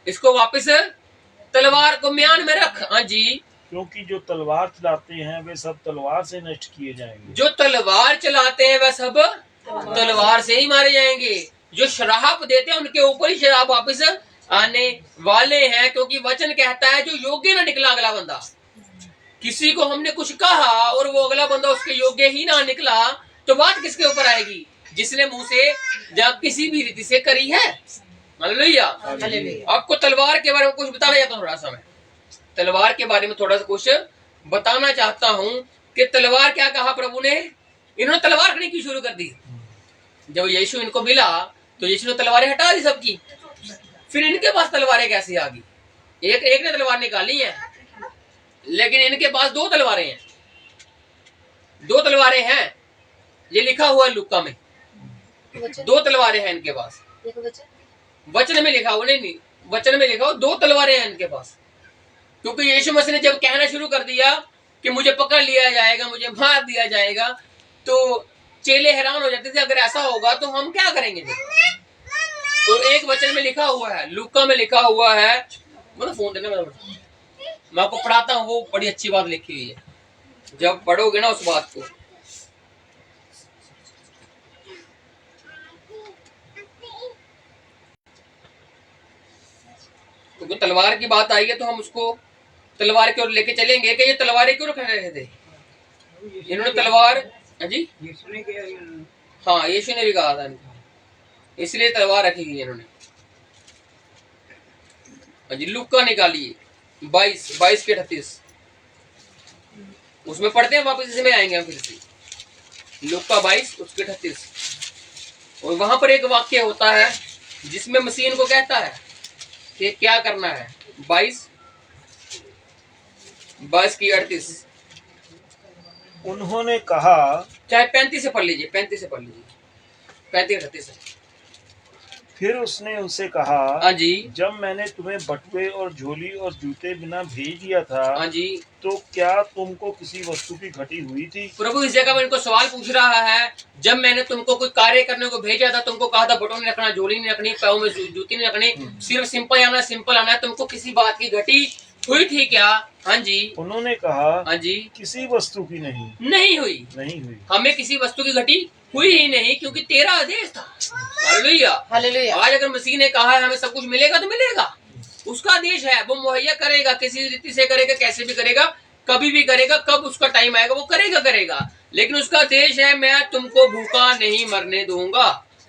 [SPEAKER 1] इसको वापस तलवार को म्यान में रख। हाँ जी,
[SPEAKER 2] क्योंकि जो तलवार चलाते हैं वे सब तलवार से नष्ट किए जाएंगे।
[SPEAKER 1] जो तलवार चलाते हैं वह सब तलवार से ही मारे जाएंगे। जो शराब देते हैं उनके ऊपर ही शराब वापस आने वाले हैं। क्योंकि वचन कहता है जो योग्य ना निकला अगला बंदा, किसी को हमने कुछ कहा और वो अगला बंदा उसके योग्य ही ना निकला, तो बात किसके ऊपर आएगी? जिसने मुंह से या किसी भी रीति से करी है। हालेलुया। आपको तलवार के बारे में कुछ बताना चाहता हूँ, थोड़ा सा मैं तलवार के बारे में थोड़ा सा कुछ बताना चाहता हूँ कि तलवार क्या कहा प्रभु ने। इन्होंने तलवार खड़ी की शुरू कर दी। जब यीशु इनको मिला तो यीशु ने तलवारें हटा दी सबकी। फिर इनके पास तलवारें कैसे आ गई? एक ने तलवार निकाली है, लेकिन इनके पास दो तलवारें हैं। दो तलवारें हैं, ये लिखा हुआ है लूका में। दो तलवारें हैं इनके पास। वचन में लिखा हुआ नहीं, वचन में लिखा हुआ दो तलवारें हैं इनके पास। क्योंकि यीशु मसीह ने जब कहना शुरू कर दिया कि मुझे पकड़ लिया जाएगा, मुझे मार दिया जाएगा, तो चेले हैरान हो जाते थे, अगर ऐसा होगा तो हम क्या करेंगे। तो एक वचन में लिखा हुआ है, लूका में लिखा हुआ है, मतलब फोन देना मैं आपको पढ़ाता हूँ, वो बड़ी अच्छी बात लिखी हुई है, जब पढ़ोगे ना उस बात को। क्योंकि तो तलवार की बात आई है तो हम उसको तलवार की ओर लेके चलेंगे कि ये तलवारें क्यों रख रहे थे इन्होंने तलवार। जी हाँ, यीशु ने भी कहा था इसलिए तलवार रखी गई इन्होंने। जी लूका निकालिए 22 के 38 उसमें पढ़ते हैं, वापस इसमें आएंगे हम फिर से। लूका 22 उसके 38 और वहां पर एक वाक्य होता है जिसमें मसीह को कहता है कि क्या करना है। 22 की 38
[SPEAKER 2] उन्होंने कहा,
[SPEAKER 1] चाहे 35 से पढ़ लीजिए, 35 से पढ़ लीजिए, 35 38 से।
[SPEAKER 2] फिर उसने उनसे कहा,
[SPEAKER 1] हाँ जी,
[SPEAKER 2] जब मैंने तुम्हें बटुए और झोली और जूते बिना भेज दिया था,
[SPEAKER 1] हाँ जी,
[SPEAKER 2] तो क्या तुमको किसी वस्तु की घटी हुई थी?
[SPEAKER 1] प्रभु इस जगह में इनको सवाल पूछ रहा है, जब मैंने तुमको कोई कार्य करने को भेजा था, तुमको कहा था बटुआ नहीं रखना, झोली नहीं रखनी, पैरों में जूती नहीं रखनी, सिर्फ सिंपल आना है, तुमको किसी बात की घटी हुई थी क्या? हाँ जी।
[SPEAKER 2] उन्होंने कहा,
[SPEAKER 1] हाँ जी।
[SPEAKER 2] किसी वस्तु की नहीं
[SPEAKER 1] नहीं हुई।
[SPEAKER 2] नहीं हुई।
[SPEAKER 1] हमें किसी वस्तु की घटी हुई ही नहीं, क्योंकि तेरा आदेश था। Hallelujah hallelujah. आज अगर मसीह ने कहा है हमें सब कुछ मिलेगा तो मिलेगा, उसका आदेश है, वो मुहैया करेगा, किसी रीति से करेगा, कैसे भी करेगा, कभी भी करेगा, कब उसका टाइम आएगा वो करेगा। लेकिन उसका आदेश है, मैं तुमको भूखा नहीं मरने दूंगा।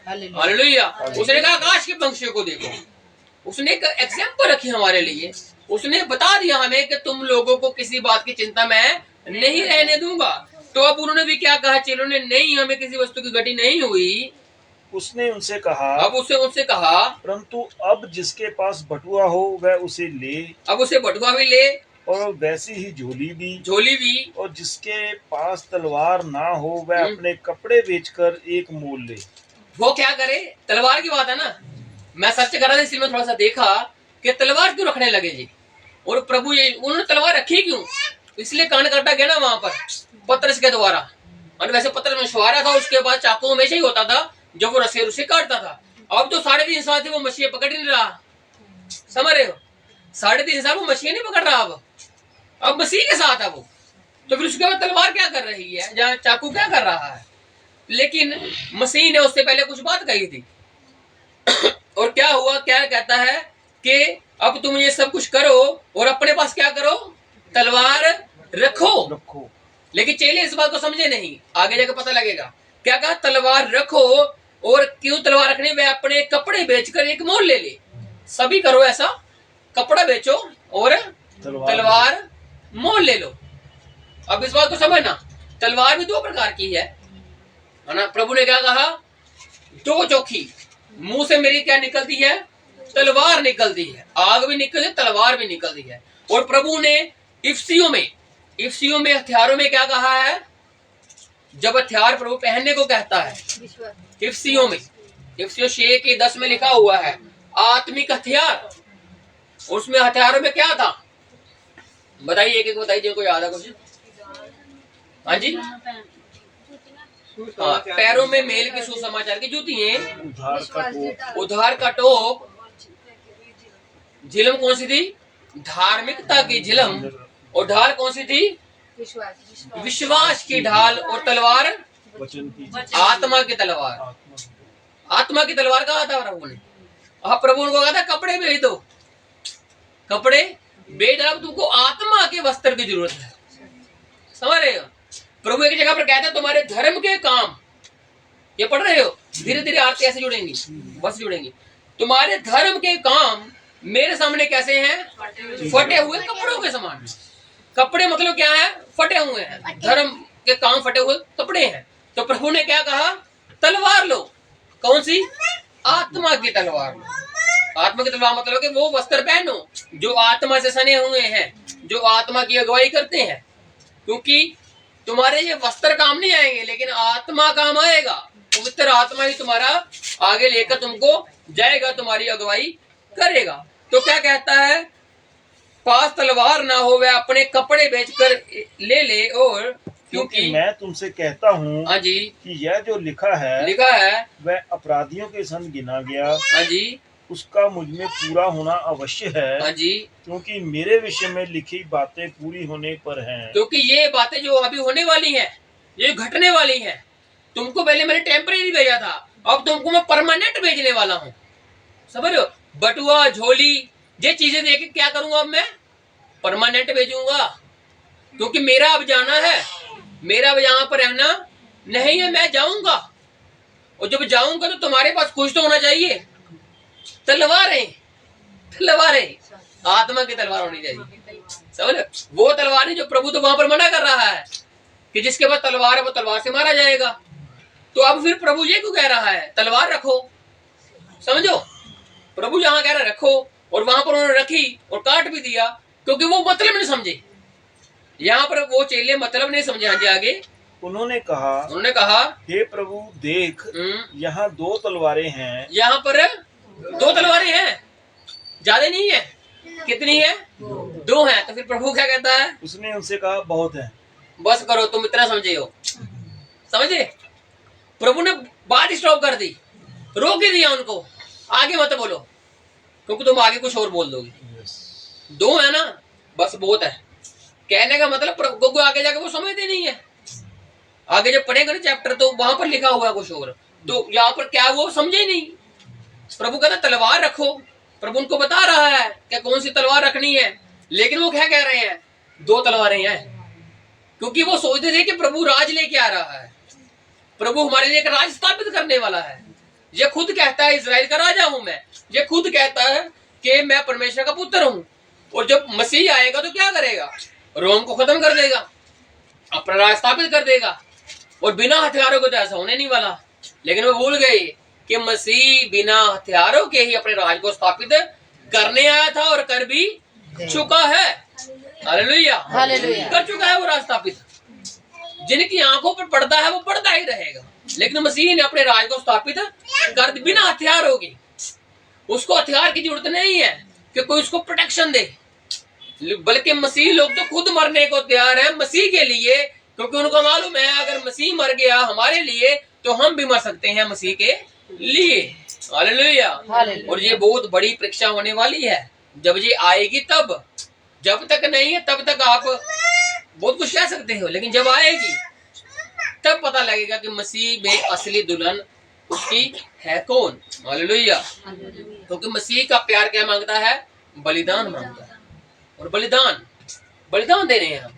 [SPEAKER 1] हालेलुया। उसने कहा आकाश के पंछियों को देखो, उसने एक एग्जाम्पल रखी हमारे लिए, उसने बता दिया हमें कि तुम लोगों को किसी बात की चिंता मैं नहीं रहने दूंगा। तो अब उन्होंने भी क्या कहा? चेलों ने, नहीं हमें किसी वस्तु की घटी नहीं हुई।
[SPEAKER 2] उसने उनसे कहा,
[SPEAKER 1] अब उससे कहा,
[SPEAKER 2] परंतु अब जिसके पास बटुआ हो वह उसे ले।
[SPEAKER 1] अब उसे बटुआ भी ले
[SPEAKER 2] और वैसी ही झोली भी। और जिसके पास तलवार ना हो वह अपने कपड़े बेचकर एक मोल ले।
[SPEAKER 1] वो क्या करे? तलवार की बात है ना, मैं सर्च करा था इसलिए मैं थोड़ा सा देखा कि तलवार क्यों रखने लगे जी, और प्रभु ये उन्होंने तलवार रखी क्यों? इसलिए कांड काटा गया ना वहां पर पतरस के द्वारा। और वैसे पतरस मशवारा था, उसके बाद चाकू हमेशा ही होता था जब वो रस्से रुसे काटता था। अब तो 3.5 साल से वो मछलियां पकड़ नहीं रहा, समझ रहे हो? 3.5 साल वो मछलियां नहीं पकड़ रहा, अब मसीह के साथ है वो। तो फिर उसके बाद तलवार क्या कर रही है, जहाँ चाकू क्या कर रहा है? लेकिन मसीह ने उससे पहले कुछ बात कही थी। और क्या हुआ? क्या कहता है कि अब तुम ये सब कुछ करो और अपने पास क्या करो? तलवार रखो। लेकिन चेले इस बात को समझे नहीं, आगे जाकर पता लगेगा। क्या कहा? तलवार रखो। और क्यों तलवार रखनी? वे अपने कपड़े बेचकर एक मोल ले। सभी करो ऐसा, कपड़ा बेचो और तलवार मोल ले लो। अब इस बात को समझना, तलवार भी 2 प्रकार की है ना। प्रभु ने क्या कहा? 2 चोखी, मुंह से मेरी क्या निकलती है? तलवार निकलती है। आग भी निकलती है, तलवार भी निकलती है। और प्रभु ने इफ्सियों में हथियारों में क्या कहा है? जब हथियार प्रभु पहनने को कहता है, इफ्सियों 6:10 में लिखा हुआ है आत्मिक हथियार। उसमें हथियारों में क्या था? बताइए, एक बताइए जिनको याद है कुछ। हाँ जी, पैरों में मेल की सुसमाचार की जूतियां, उधार का टोप, झिलम कौन सी थी? धार्मिकता की झिलम। और ढाल कौन सी थी? विश्वास की ढाल। और तलवार आत्मा की तलवार। आत्मा की तलवार कहा था प्रभु ने? प्रभु ने कहा था कपड़े बेच दो, कपड़े बेच दो, तुमको आत्मा के वस्त्र की जरूरत है। समझ रहे हो? प्रभु एक जगह पर कहते हैं तुम्हारे धर्म के काम, ये पढ़ रहे हो? धीरे धीरे आरती ऐसे जुड़ेंगी, बस जुड़ेंगी। तुम्हारे धर्म के काम मेरे सामने कैसे हैं? फटे हुए कपड़ों के समान। कपड़े मतलब क्या है? फटे हुए हैं। धर्म के काम फटे हुए कपड़े हैं। तो प्रभु ने क्या कहा? तलवार लो। कौन सी? आत्मा की तलवार लो। आत्मा की तलवार मतलब कि वो वस्त्र पहनो जो आत्मा से सने हुए हैं, जो आत्मा की अगुवाई करते हैं। क्योंकि तुम्हारे ये वस्त्र काम नहीं आएंगे, लेकिन आत्मा काम आएगा। पवित्र आत्मा ही तुम्हारा आगे लेकर तुमको जाएगा, तुम्हारी अगुवाई करेगा। तो क्या कहता है? पास तलवार ना हो वह अपने कपड़े बेचकर ले। और क्योंकि
[SPEAKER 2] मैं तुमसे कहता हूँ,
[SPEAKER 1] हाँ जी,
[SPEAKER 2] कि यह जो लिखा है वह अपराधियों के संग गिना गया,
[SPEAKER 1] हाँ जी,
[SPEAKER 2] उसका मुझ में पूरा होना अवश्य है।
[SPEAKER 1] हाँ जी,
[SPEAKER 2] क्योंकि मेरे विषय में लिखी बातें पूरी होने पर हैं।
[SPEAKER 1] क्योंकि ये बातें जो अभी होने वाली हैं, ये घटने वाली हैं। तुमको पहले मैंने टेम्परेरी भेजा था, अब तुमको मैं परमानेंट भेजने वाला हूँ। समझ रहे हो? बटुआ, झोली, ये चीजें देके क्या करूंगा? अब मैं परमानेंट भेजूंगा। क्योंकि मेरा अब जाना है, मेरा अब यहाँ पर रहना नहीं है, मैं जाऊंगा। और जब जाऊंगा तो तुम्हारे पास कुछ तो होना चाहिए। तलवारें आत्मा की तलवार होनी चाहिए। समझ? वो तलवार नहीं जो प्रभु तो वहां पर मना कर रहा है कि जिसके पास तलवार है वो तलवार से मारा जाएगा। तो अब फिर प्रभु ये क्यों कह रहा है तलवार रखो? समझो, प्रभु जहां कह रहा है रखो, और वहां पर उन्होंने रखी और काट भी दिया, क्योंकि वो मतलब नहीं समझे। यहाँ पर वो चेले मतलब नहीं समझे। हाँ जी, आगे
[SPEAKER 2] उन्होंने कहा, हे प्रभु देख, यहाँ 2 तलवारें हैं।
[SPEAKER 1] यहाँ पर 2 तलवारें हैं, ज्यादा नहीं है। कितनी है? 2 हैं। तो फिर प्रभु क्या कहता है?
[SPEAKER 2] उसने उनसे कहा बहुत है।
[SPEAKER 1] बस करो, तुम इतना समझे हो। समझे? प्रभु ने बात स्टॉप कर दी, रोक ही दिया उनको, आगे मत बोलो, क्योंकि तुम आगे कुछ और बोल दोगे। 2 है ना, बस बहुत है। कहने का मतलब प्रभु को आगे जाके वो समझते नहीं है। आगे जब पढ़ेगा ना चैप्टर तो वहां पर लिखा हुआ है कुछ और, तो यहाँ पर क्या वो समझे ही नहीं। प्रभु कहता तलवार रखो, प्रभु उनको बता रहा है क्या कौन सी तलवार रखनी है, लेकिन वो क्या कह रहे हैं, 2 तलवारें हैं। क्योंकि वो सोचते थे कि प्रभु राज लेके आ रहा है, प्रभु हमारे लिए एक राज स्थापित करने वाला है। ये खुद कहता है इजराइल का राजा हूं मैं, ये खुद कहता है कि मैं परमेश्वर का पुत्र हूं। और जब मसीह आएगा तो क्या करेगा, रोम को खत्म कर देगा, अपना राज स्थापित कर देगा, और बिना हथियारों के तो ऐसा होने नहीं वाला। लेकिन वो भूल गए कि मसीह बिना हथियारों के ही अपने राज को स्थापित करने आया था और कर भी चुका है। हालेलुया, कर चुका है वो राज स्थापित। जिनकी आंखों पर पर्दा है वो पर्दा ही रहेगा, लेकिन मसीह ने अपने राज को स्थापित कर बिना हथियारों के। उसको हथियार की जरूरत नहीं है कि कोई उसको प्रोटेक्शन दे, बल्कि मसीह लोग तो खुद मरने को तैयार है मसीह के लिए, क्योंकि उनको मालूम है अगर मसीह मर गया हमारे लिए तो हम भी मर सकते हैं मसीह के लिए। हालेलुया। और ये बहुत बड़ी परीक्षा होने वाली है, जब ये आएगी तब। जब तक नहीं है तब तक आप बहुत कुछ कह सकते हो, लेकिन जब आएगी तब पता लगेगा कि मसीह में असली दुल्हन उसकी है कौन। हालेलुया। क्योंकि मसीह का प्यार क्या मांगता है, बलिदान मांगता है। और बलिदान दे रहे हैं हम।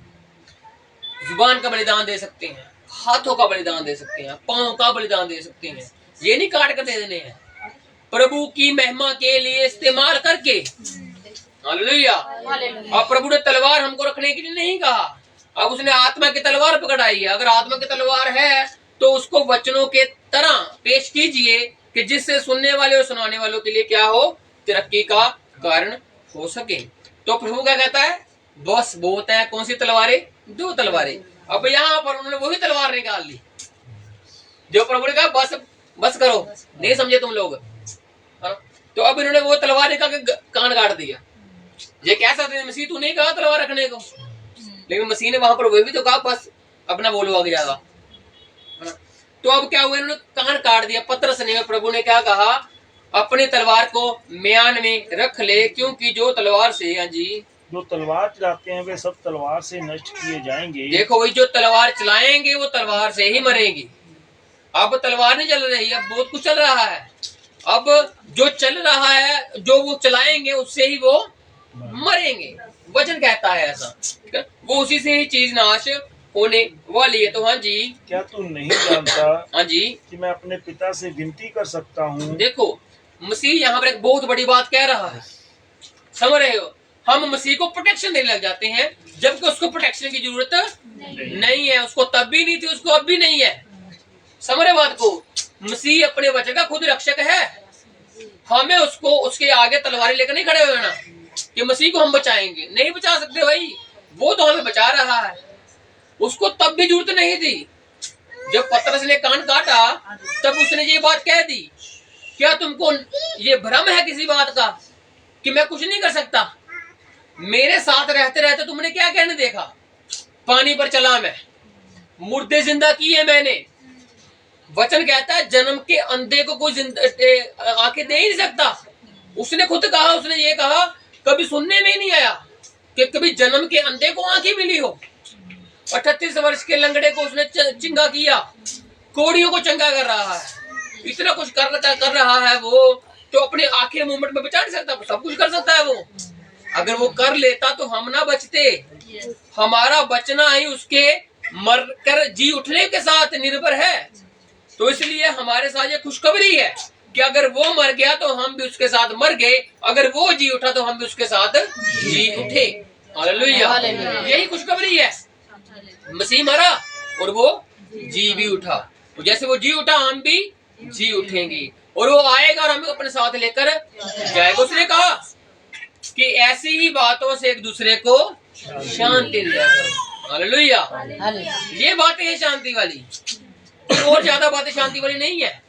[SPEAKER 1] जुबान का बलिदान दे सकते हैं, हाथों का बलिदान दे सकते हैं, पांव का बलिदान दे सकते हैं, ये नहीं काट कर दे देने हैं, प्रभु की महिमा के लिए इस्तेमाल करके। हालेलुया। अब प्रभु ने तलवार हमको रखने के लिए नहीं कहा, अब उसने आत्मा की तलवार पकड़ाई है। अगर आत्मा की तलवार है तो उसको वचनों के तरह पेश कीजिए कि जिससे सुनने वाले और सुनाने वालों के लिए क्या हो, तरक्की का कारण हो सके। तो प्रभु क्या कहता है, बस बहुत है। कौन सी तलवारें, 2 तलवारें। अब यहाँ पर उन्होंने वही तलवार निकाल ली जो प्रभु ने कहा बस करो, नहीं समझे तुम लोग। तो अब इन्होंने वो तलवार निकाल के कान काट दिया। ये कह सकते हैं मसीह तू नहीं कहा तलवार रखने को, लेकिन मसीह ने वहां पर वही भी तो कहा बस अपना बोलो आगे ज्यादा। तो अब क्या हुआ, इन्होंने कान काट दिया। पतरस ने, प्रभु ने क्या कहा, अपनी तलवार को म्यान में रख ले, क्योंकि जो तलवार से, हाँ जी,
[SPEAKER 2] जो तलवार चलाते हैं वे सब तलवार से नष्ट किए जाएंगे।
[SPEAKER 1] देखो वही जो तलवार चलाएंगे वो तलवार से ही मरेंगे। अब तलवार नहीं चल रही, अब बहुत कुछ चल रहा है। अब जो चल रहा है, जो वो चलाएंगे उससे ही वो मरेंगे। वचन कहता है ऐसा, वो उसी से ही चीज नाश होने वाली है। तो हाँ जी,
[SPEAKER 2] क्या तू नहीं जानता
[SPEAKER 1] हाँ जी
[SPEAKER 2] कि मैं अपने पिता से विनती कर सकता हूँ।
[SPEAKER 1] देखो मसीह यहाँ पर एक बहुत बड़ी बात कह रहा है, समझ रहे हो। हम मसीह को प्रोटेक्शन देने लग जाते हैं, जबकि उसको प्रोटेक्शन की जरूरत नहीं है। उसको तब भी नहीं थी, उसको अब भी नहीं है। समझ रहे बात को। मसीह अपने वचन का खुद रक्षक है। हमें उसको उसके आगे तलवारें लेकर नहीं खड़े हुए ना कि मसीह को हम बचाएंगे, नहीं बचा सकते भाई। वो तो हमें बचा रहा है, उसको तब भी जरूरत नहीं थी। जब पतरस ने कान काटा तब उसने ये बात कह दी, क्या तुमको ये भ्रम है किसी बात का कि मैं कुछ नहीं कर सकता? मेरे साथ रहते रहते तुमने क्या कहने देखा, पानी पर चला मैं, मुर्दे जिंदा किए मैंने। वचन कहता है जन्म के अंधे को कोई आंखें दे ही नहीं सकता। उसने खुद कहा, उसने ये कहा कभी सुनने में ही नहीं आया कि कभी जन्म के अंधे को आंखें मिली हो। 38 वर्ष के लंगड़े को उसने चिंगा किया, कोड़ियों को चंगा कर रहा है, इतना कुछ कर रहा है वो। तो अपने आखिरी मोमेंट में बचा नहीं सकता, सब कुछ कर सकता है वो। अगर वो कर लेता तो हम ना बचते। हमारा बचना ही उसके मरकर जी उठने के साथ निर्भर है। तो इसलिए हमारे साथ ये खुशखबरी है कि अगर वो मर गया तो हम भी उसके साथ मर गए, अगर वो जी उठा तो हम भी उसके साथ जी उठे। हालेलुया, यही खुशखबरी है। मसीह मरा और वो जी भी उठा, तो जैसे वो जी उठा हम भी जी उठेंगे, और वो आएगा और हमें अपने साथ लेकर जाएगा। उसने कहा कि ऐसी ही बातों से एक दूसरे को शांति दिया करो। हालेलुया, ये बातें हैं शांति वाली, और ज्यादा बातें शांति वाली नहीं है।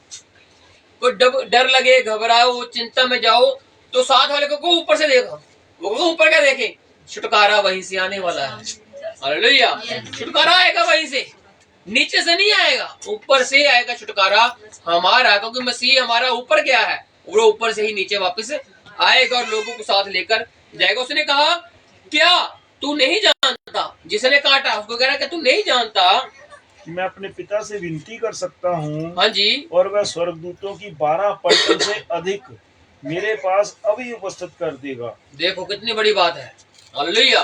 [SPEAKER 1] कोई डर लगे, घबराओ, चिंता में जाओ तो साथ वाले को ऊपर से देखो, वो ऊपर क्या देखे, छुटकारा वहीं से आने वाला है। हालेलुया, छुटकारा आएगा वहीं से, नीचे से नहीं आएगा, ऊपर से आएगा छुटकारा हमारा, क्योंकि मसीह हमारा ऊपर गया है, वो ऊपर से ही नीचे वापस आएगा और लोगों को साथ लेकर जाएगा। उसने कहा क्या तू नहीं जानता? जिसने काटा उसको कह रहा कि तू नहीं जानता
[SPEAKER 2] मैं अपने पिता से विनती कर सकता हूँ,
[SPEAKER 1] हाँ जी,
[SPEAKER 2] और वह स्वर्गदूतों की 12 पलटन से अधिक मेरे पास अभी उपस्थित कर देगा।
[SPEAKER 1] देखो कितनी बड़ी बात है। हालेलुया।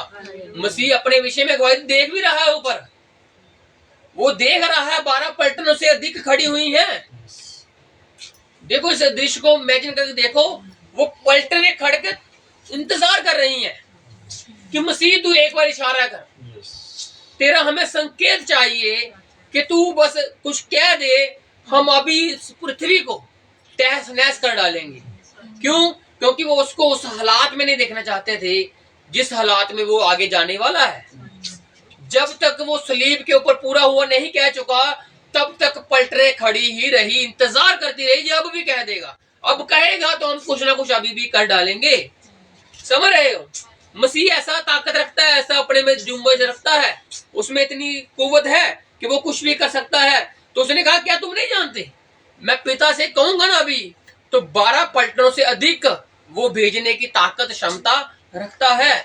[SPEAKER 1] मसीह अपने विषय में गवाही देख भी रहा है, ऊपर वो देख रहा है 12 पलटनों से अधिक खड़ी हुई हैं। देखो इस दृश्य को इमेजिन करके देखो, वो पलटने खड़ के इंतजार कर रही हैं कि मसीह तू एक बार इशारा कर, तेरा हमें संकेत चाहिए कि तू बस कुछ कह दे, हम अभी इस पृथ्वी को तहस नहस कर डालेंगे। क्यों? क्योंकि वो उसको उस हालात में नहीं देखना चाहते थे जिस हालात में वो आगे जाने वाला है। जब तक वो सलीब के ऊपर पूरा हुआ नहीं कह चुका, तब तक पलटने खड़ी ही रही, इंतजार करती रही कि अब भी कह देगा, अब कहेगा तो हम कुछ ना कुछ अभी भी कर डालेंगे। समझ रहे हो? मसीह ऐसा ताकत रखता है, ऐसा अपने में जुम्बश रखता है, उसमें इतनी कुव्वत है कि वो कुछ भी कर सकता है। तो उसने कहा क्या तुम नहीं जानते? मैं पिता से कहूंगा ना अभी, तो 12 पलटनों से अधिक वो भेजने की ताकत क्षमता रखता है।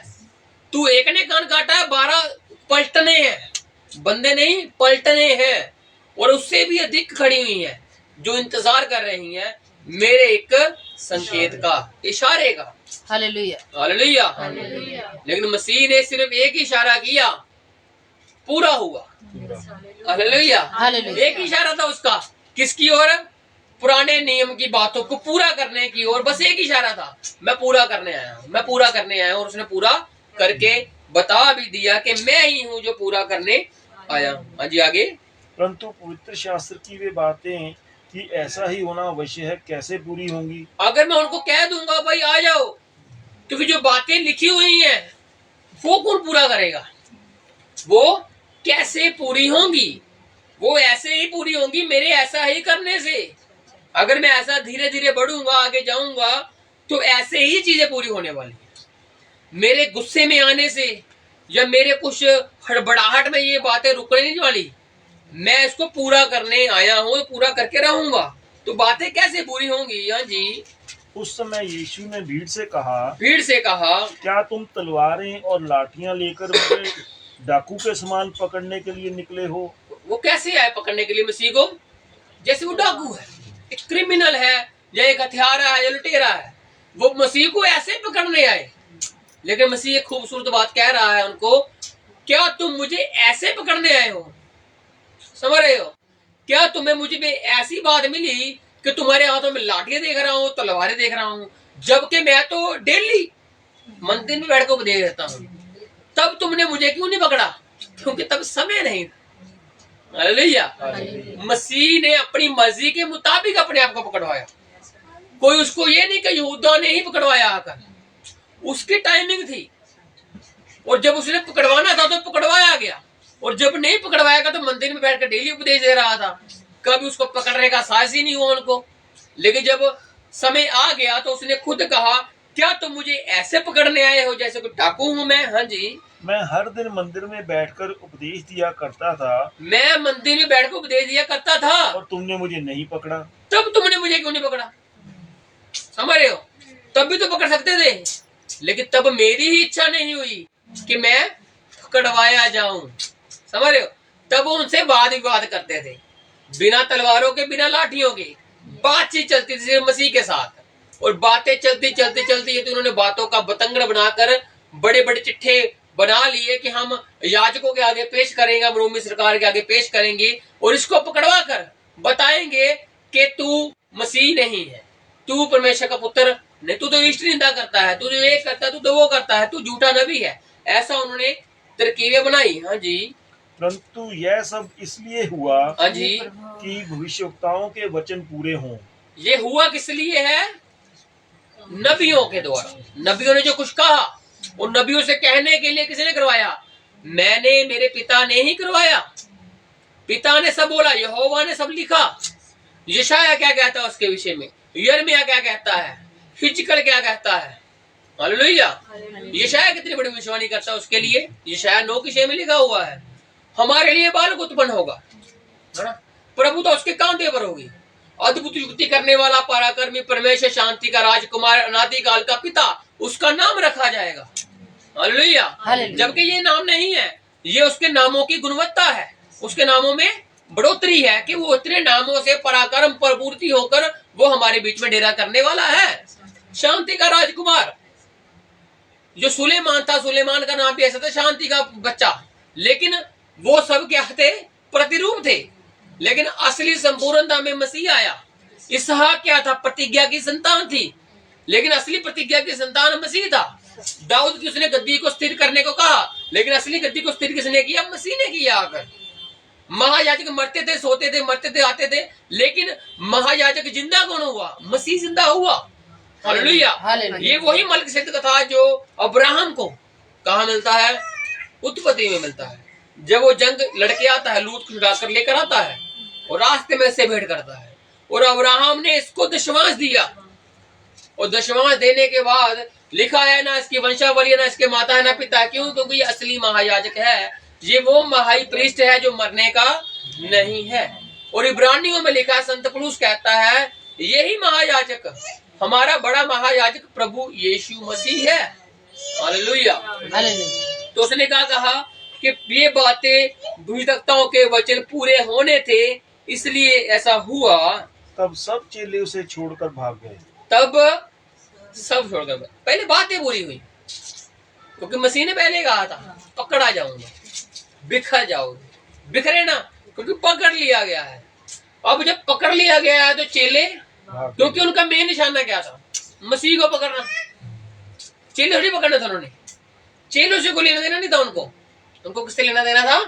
[SPEAKER 1] तू एक ने कान काटा है, 12 पलटने हैं, बंदे नहीं पलटने हैं, और उससे भी अधिक खड़ी हुई हैं जो इंतजार कर रही हैं मेरे एक संकेत का, इशारे का।
[SPEAKER 3] Hallelujah,
[SPEAKER 1] hallelujah. लेकिन मसीह ने सिर्फ एक इशारा किया, पूरा हुआ। हालेलुया।
[SPEAKER 3] हालेलुया।
[SPEAKER 1] एक इशारा था उसका, किसकी ओर? पुराने नियम की बातों को पूरा करने की ओर। बस एक इशारा था, मैं पूरा करने आया हूं, मैं पूरा करने आया हूं। और उसने पूरा करके बता भी दिया कि मैं ही हूं जो पूरा करने आया हूं। हाँ जी, आगे।
[SPEAKER 2] परंतु पवित्र शास्त्र की वे बातें कि ऐसा ही होना अवश्य है कैसे पूरी होंगी?
[SPEAKER 1] अगर मैं उनको कह दूंगा भाई आ जाओ, क्योंकि जो बातें लिखी हुई हैं वो कौन पूरा करेगा? वो कैसे पूरी होंगी? वो ऐसे ही पूरी होंगी मेरे ऐसा ही करने से। अगर मैं ऐसा धीरे धीरे बढ़ूंगा, आगे जाऊंगा, तो ऐसे ही चीजें पूरी होने वाली है। मेरे गुस्से में आने से या मेरे कुछ हड़बड़ाहट में ये बातें रुकने नहीं वाली। मैं इसको पूरा करने आया हूँ, पूरा करके रहूंगा। तो बातें कैसे पूरी होंगी? हाँ जी।
[SPEAKER 2] उस समय यीशु ने भीड़ से कहा,
[SPEAKER 1] क्या
[SPEAKER 2] तुम तलवारें और लाठियां लेकर मुझे डाकू के समान पकड़ने के लिए निकले हो?
[SPEAKER 1] वो कैसे आए पकड़ने के लिए मसीह को? जैसे वो डाकू है, एक क्रिमिनल है, या एक हथियारा है, या लुटेरा है, वो मसीह को ऐसे पकड़ने आए। लेकिन मसीह एक खूबसूरत बात कह रहा है उनको, क्या तुम मुझे ऐसे पकड़ने आए हो? समझ रहे हो? क्या तुम्हें मुझे में ऐसी बात मिली कि तुम्हारे हाथों में लाठियां देख रहा हूं, तलवारें देख रहा हूं, जबकि मैं तो डेली मंदिर में बैठ कर उपदेश देता हूं। तब तुमने मुझे क्यों नहीं पकड़ा? क्योंकि तब समय नहीं था। हालेलुया। मसीह ने अपनी मर्जी के मुताबिक अपने आप को पकड़वाया। कोई उसको ये नहीं कि यहूदा ने ही पकड़वाया आकर, उसकी टाइमिंग थी। और जब उसने पकड़वाना था तो पकड़वाया गया, और जब नहीं पकड़वाया गया तो मंदिर में बैठकर डेली उपदेश दे रहा था। कभी उसको पकड़ने का साहस ही नहीं हुआ उनको। लेकिन जब समय आ गया तो उसने खुद कहा, क्या तुम मुझे ऐसे पकड़ने आए हो जैसे कोई डाकू हूं मैं? हाँ जी।
[SPEAKER 2] मैं हर दिन मंदिर में बैठकर उपदेश दिया करता था।
[SPEAKER 1] मैं मंदिर में बैठकर उपदेश दिया करता था,
[SPEAKER 2] और तुमने मुझे नहीं पकड़ा।
[SPEAKER 1] तब तुमने मुझे क्यों नहीं पकड़ा? समझ रहे हो? तब भी तो पकड़ सकते थे, लेकिन तब मेरी ही इच्छा नहीं हुई कि मैं पकड़वाया जाऊं। समझ रहे हो? तब वो उनसे वाद विवाद करते थे, बिना तलवारों के, बिना लाठियों के बातचीत चलती थी मसीह के साथ। और बातें चलती चलती चलती तो उन्होंने बातों का बतंगड़ बनाकर बड़े बड़े चिट्ठे बना लिए कि हम याजकों के आगे पेश करेंगे, हम रोमी सरकार के आगे पेश करेंगे, और इसको पकड़वा कर बताएंगे कि तू मसीह नहीं है, तू परमेश्वर का पुत्र नहीं, तू तो इष्ट निंदा करता है, तू जो ये करता है, तू तो वो करता है, तू झूठा नबी है। ऐसा उन्होंने तरकीबें बनाई। हाँ जी।
[SPEAKER 2] परंतु यह सब इसलिए हुआ,
[SPEAKER 1] हाँ जी,
[SPEAKER 2] कि भविष्यवक्ताओं के वचन पूरे हों।
[SPEAKER 1] ये हुआ किस लिए है? नबियों के द्वारा। नबियों ने जो कुछ कहा, उन नबियों से कहने के लिए किसने करवाया? मैंने, मेरे पिता ने ही करवाया। पिता ने सब बोला, यहोवा ने सब लिखा। यशाया क्या कहता है उसके विषय में, यिर्मयाह क्या कहता है, हिजकिय्याह क्या कहता है। हालेलुया। यशाया कितनी बड़ी भविष्यवाणी करता है उसके लिए। यशाया 9 की 6 में लिखा हुआ है, हमारे लिए बालक उत्पन्न होगा, प्रभु तो उसके कांधे पर होगी, अद्भुत युक्ति करने वाला, पराक्रमी, परमेश्वर, शांति का राजकुमार, अनादिकाल का पिता, उसका नाम रखा जाएगा। हालेलुया। जबकि ये नाम नहीं है, ये उसके नामों की गुणवत्ता है, उसके नामों में बढ़ोतरी है कि वो उतने नामों से पराक्रम प्रपूर्ति होकर वो हमारे बीच में डेरा करने वाला है। शांति का राजकुमार जो सुलेमान था, सुलेमान का नाम भी ऐसा था, शांति का बच्चा, लेकिन वो सब क्या थे? प्रतिरूप थे। लेकिन असली संपूर्णता में मसीह आया। इसहाक क्या था? प्रतिज्ञा की संतान थी, लेकिन असली प्रतिज्ञा की संतान मसीह था। दाऊद की उसने गद्दी को स्थिर करने को कहा, लेकिन असली गद्दी को स्थिर किसने किया? मसीह ने किया आकर। महायाजक मरते थे, सोते थे, मरते थे, आते थे, लेकिन महायाजक जिंदा कौन हुआ? मसीह जिंदा हुआ। हालेलुया। ये वही मलकीसेदक था जो अब्राहम को कहाँ मिलता है? उत्पत्ति में मिलता है। जब वो जंग लड़के आता है, लूत को छुड़ा कर लेकर आता है और रास्ते में से भेंट करता है, और अब्राहम ने इसको दशमांश दिया, और दशमांश देने के बाद लिखा है ना इसकी वंशावली, ना इसके माता है ना पिता। क्यों? क्योंकि ये असली महायाजक है, ये वो महाई प्रीस्ट है जो मरने का नहीं है। और इब्रानियों में लिखा है, संत पौलुस कहता है यही महायाजक, हमारा बड़ा महायाजक प्रभु यीशु मसीह है। हालेलुया। तो उसने कहा कि ये बातें भविष्यवक्ताओं के वचन पूरे होने थे, इसलिए ऐसा हुआ।
[SPEAKER 2] तब सब चेले उसे छोड़कर भाग गए।
[SPEAKER 1] तब सब छोड़कर, पहले बातें पूरी हुई, क्योंकि मसीह ने पहले कहा था पकड़ा जाऊंगा, बिखर जाओगे, बिखरे ना, क्योंकि पकड़ लिया गया है। अब जब पकड़ लिया गया है तो चेले, क्योंकि उनका मेन निशाना क्या था? मसीह को पकड़ना। चेले थोड़ी पकड़ना था उन्होंने, चेलों से कोई लेना देना नहीं था उनको किससे लेना देना था?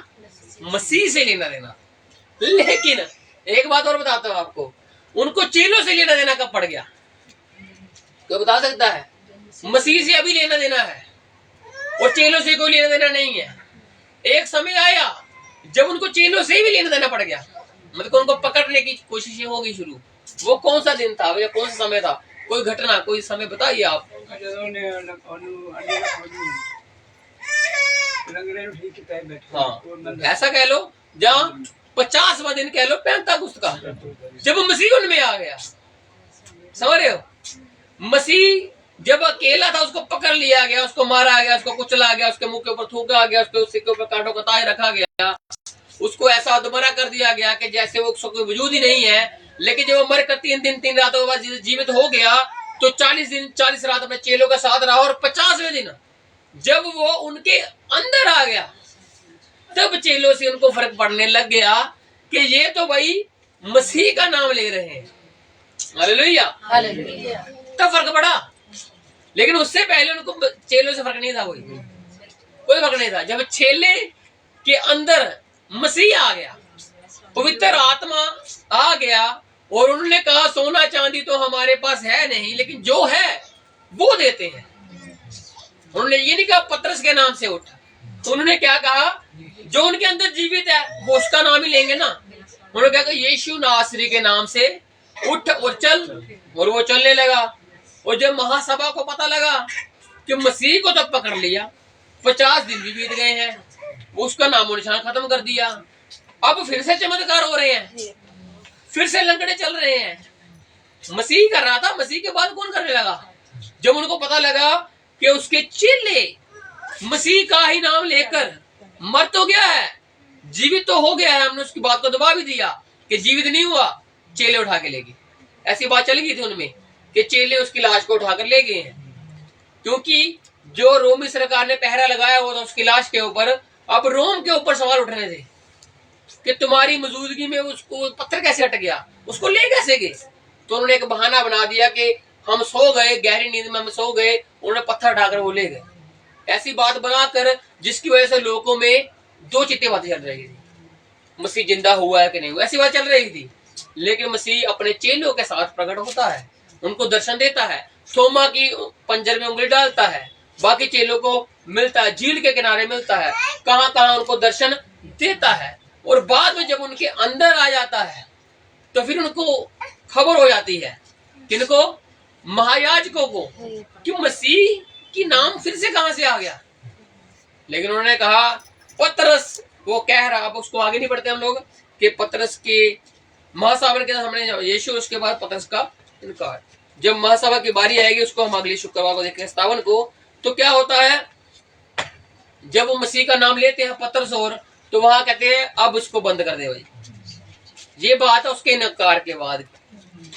[SPEAKER 1] मसीह से लेना देना। लेकिन एक बात और बताता हूं आपको, उनको चेलों से लेना देना कब पड़ गया? कोई बता सकता है? मसीह से अभी लेना देना है और चेलों से कोई लेना देना नहीं है। एक समय आया जब उनको चेलों से भी लेना देना पड़ गया, मतलब उनको पकड़ने की कोशिशें होगी शुरू। वो कौन सा दिन था या कौन सा समय था? कोई घटना, कोई समय बताइए आप। हाँ, ऐसा कह लो, जहाँ 50वां दिन कह लो, पेंतकुस्त का, जब मसीह उनमें आ गया। समझ रहे हो? मसीह जब अकेला था, उसको पकड़ लिया गया, उसको मारा गया, उसको कुचला गया, उसके मुंह के ऊपर थूका गया, उसके सिर के ऊपर कांटों का ताज रखा गया, उसको ऐसा अधमरा कर दिया गया कि जैसे वो कोई वजूद ही नहीं है। लेकिन जब वो मर कर 3 दिन 3 रातों के बाद जीवित हो गया, तो 40 दिन 40 रात अपने चेलों के साथ रहा, और 50वें दिन जब वो उनके अंदर आ गया, तब चेलों से उनको फर्क पड़ने लग गया कि ये तो भाई मसीह का नाम ले रहे हैं। हालेलुया। तब फर्क पड़ा। लेकिन उससे पहले उनको चेलों से फर्क नहीं था, कोई फर्क नहीं था। जब चेले के अंदर मसीह आ गया, पवित्र आत्मा आ गया, और उन्होंने कहा सोना चांदी तो हमारे पास है नहीं, लेकिन जो है वो देते हैं। उन्होंने ये नहीं कहा पतरस के नाम से उठ, उन्होंने क्या कहा? जो उनके अंदर जीवित है वो उसका नाम ही लेंगे ना। उन्होंने कहा यीशु नासरी के नाम से उठ और चल, और वो चलने लगा। और जब महासभा को पता लगा कि मसीह को तब पकड़ लिया, 50 दिन भी बीत गए हैं, उसका नामो निशान खत्म कर दिया। अब फिर से चमत्कार हो रहे हैं, फिर से लंगड़े चल रहे हैं। मसीह कर रहा था, मसीह के बाद कौन करने लगा? जब उनको पता लगा कि उसके चेले मसीह का ही नाम लेकर मर तो गया है, जीवित तो हो गया है, हमने उसकी बात को दबा भी दिया कि जीवित नहीं हुआ, चेले उठा के ले गए। ऐसी बात चल गई थी उनमें कि चेले उसकी लाश को उठाकर ले गए हैं, क्योंकि जो रोमी सरकार ने पहरा लगाया हुआ था उसकी लाश के ऊपर, अब रोम के ऊपर सवाल उठ रहे थे कि तुम्हारी मौजूदगी में उसको पत्थर कैसे हट गया, उसको ले कैसे गए? तो उन्होंने एक बहाना बना दिया कि हम सो गए, गहरी नींद में हम सो गए, उन्होंने पत्थर उठाकर वो ले गए। ऐसी बात बनाकर जिसकी वजह से लोगों में 2 चिट्ठी बातें चल रही थी, मसीह जिंदा हुआ है कि नहीं हुआ, ऐसी बात चल रही थी। लेकिन मसीह अपने चेलों के साथ प्रकट होता है, उनको दर्शन देता है, थोमा की पंजर में उंगली डालता है, बाकी चेलों को मिलता है, झील के किनारे मिलता है, कहां कहां उनको दर्शन देता है। और बाद में जब उनके अंदर आ जाता है तो फिर उनको खबर हो जाती है, किनको? महायाजकों को, कि मसीह की नाम फिर से कहां से आ गया। लेकिन उन्होंने कहा पतरस, वो कह रहा, अब उसको आगे नहीं बढ़ते हम लोग, कि पतरस के महासभा के सामने यीशु, उसके बाद पतरस का इनकार। जब महासभा की बारी आएगी उसको हम अगली शुक्रवार को देखेंगे 57 को। तो क्या होता है जब वो मसीह का नाम लेते हैं पतरस और, तो वहां कहते हैं अब उसको बंद कर दे भाई। ये बात है उसके इनकार के बाद।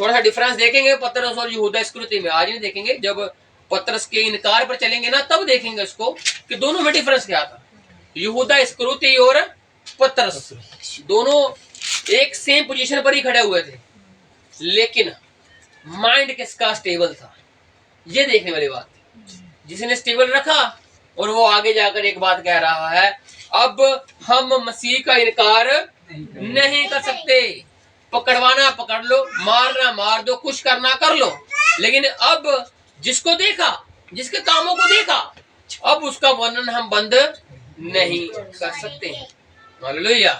[SPEAKER 1] थोड़ा सा डिफरेंस देखेंगे पतरस और यहूदा इस्करियोती में, आज नहीं देखेंगे। जब पतरस के इनकार पर चलेंगे ना तब देखेंगे उसको कि दोनों में डिफरेंस क्या था। यहूदा इस्करियोती और पतरस दोनों एक सेम पोजीशन पर ही खड़े हुए थे, लेकिन माइंड किसका स्टेबल था, ये देखने वाली बात। जिसने स्टेबल रखा और वो आगे जाकर एक बात कह रहा है, अब हम मसीह का इनकार नहीं कर सकते। पकड़वाना पकड़ लो, मारना मार दो, कुछ करना कर लो, लेकिन अब जिसको देखा, जिसके कामों को देखा, अब उसका वर्णन हम बंद नहीं कर सकते। हालेलुया।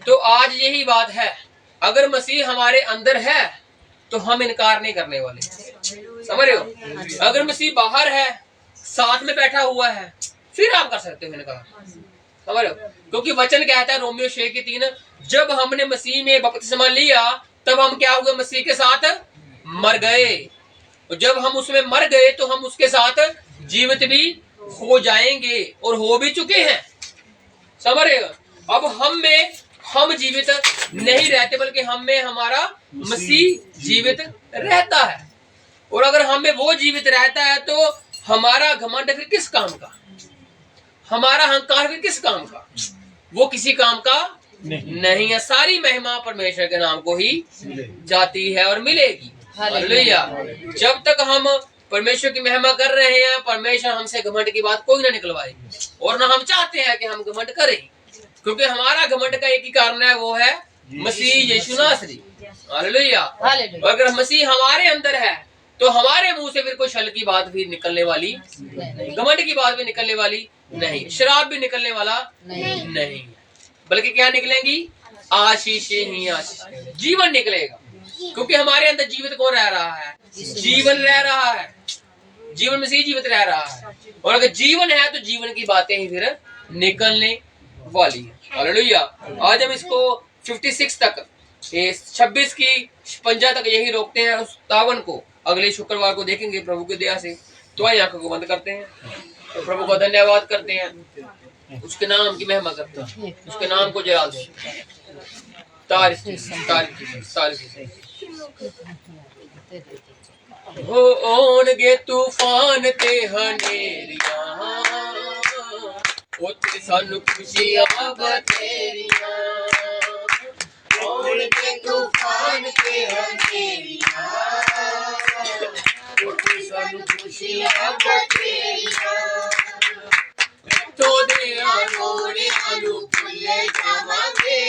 [SPEAKER 1] तो आज यही बात है, अगर मसीह हमारे अंदर है तो हम इनकार नहीं करने वाले। समझ रहे हो? अगर मसीह बाहर है, साथ में बैठा हुआ है, फिर आप कर सकते हो इनकार। समझ रहे हो? क्योंकि वचन कहता है रोमियो 6:3, जब हमने मसीह में बपतिस्मा लिया तब हम क्या हुए, मसीह के साथ मर गए। और जब हम उसमें मर गए तो हम उसके साथ जीवित भी हो जाएंगे और हो भी चुके हैं। समझ रहे हो? अब हम जीवित नहीं रहते, बल्कि हम में हमारा मसीह जीवित रहता है। और अगर हम में वो जीवित रहता है तो हमारा घमंड फिर किस काम का, हमारा अहंकार फिर किस काम का? वो किसी काम का नहीं है। सारी महिमा परमेश्वर के नाम को ही जाती है और मिलेगी। हालेलुया। जब तक हम परमेश्वर की महिमा कर रहे हैं, परमेश्वर हमसे घमंड की बात कोई ना निकलवाए, और ना हम चाहते हैं कि हम घमंड करें, क्योंकि हमारा घमंड का एक ही कारण है, वो है मसीह यीशु नासरी। हालेलुया। अगर मसीह हमारे अंदर है तो हमारे मुंह से फिर कोई छल की बात भी निकलने वाली नहीं, घमंड की बात भी निकलने वाली नहीं, शराब भी निकलने वाला नहीं, बल्कि क्या निकलेंगी? आशीष ही आशीष, जीवन निकलेगा। क्योंकि हमारे अंदर जीवित कौन रह रहा है? जीवन रह रहा है, जीवन में से जीवित रह रहा है। और अगर जीवन है तो जीवन की बातें ही फिर निकलने वाली है। हालेलुया। आज हम इसको 56 तक, 26 की 56 तक यही रोकते हैं। उस 57 को अगले शुक्रवार को देखेंगे प्रभु की दया से। तो आइए आंखों को बंद करते हैं, तो प्रभु का धन्यवाद करते हैं, उसके नाम की महिमा करते हैं, उसके नाम को जला दें। तारीफ हो ओनगे तूफान ते हनेरियां, उत्ते सानू खुशियां बथेरियां। ओनगे तूफान ते हनेरियां, उत्ते सानू खुशियां बथेरियां। तो दे रोने आलू फुले जावांगे,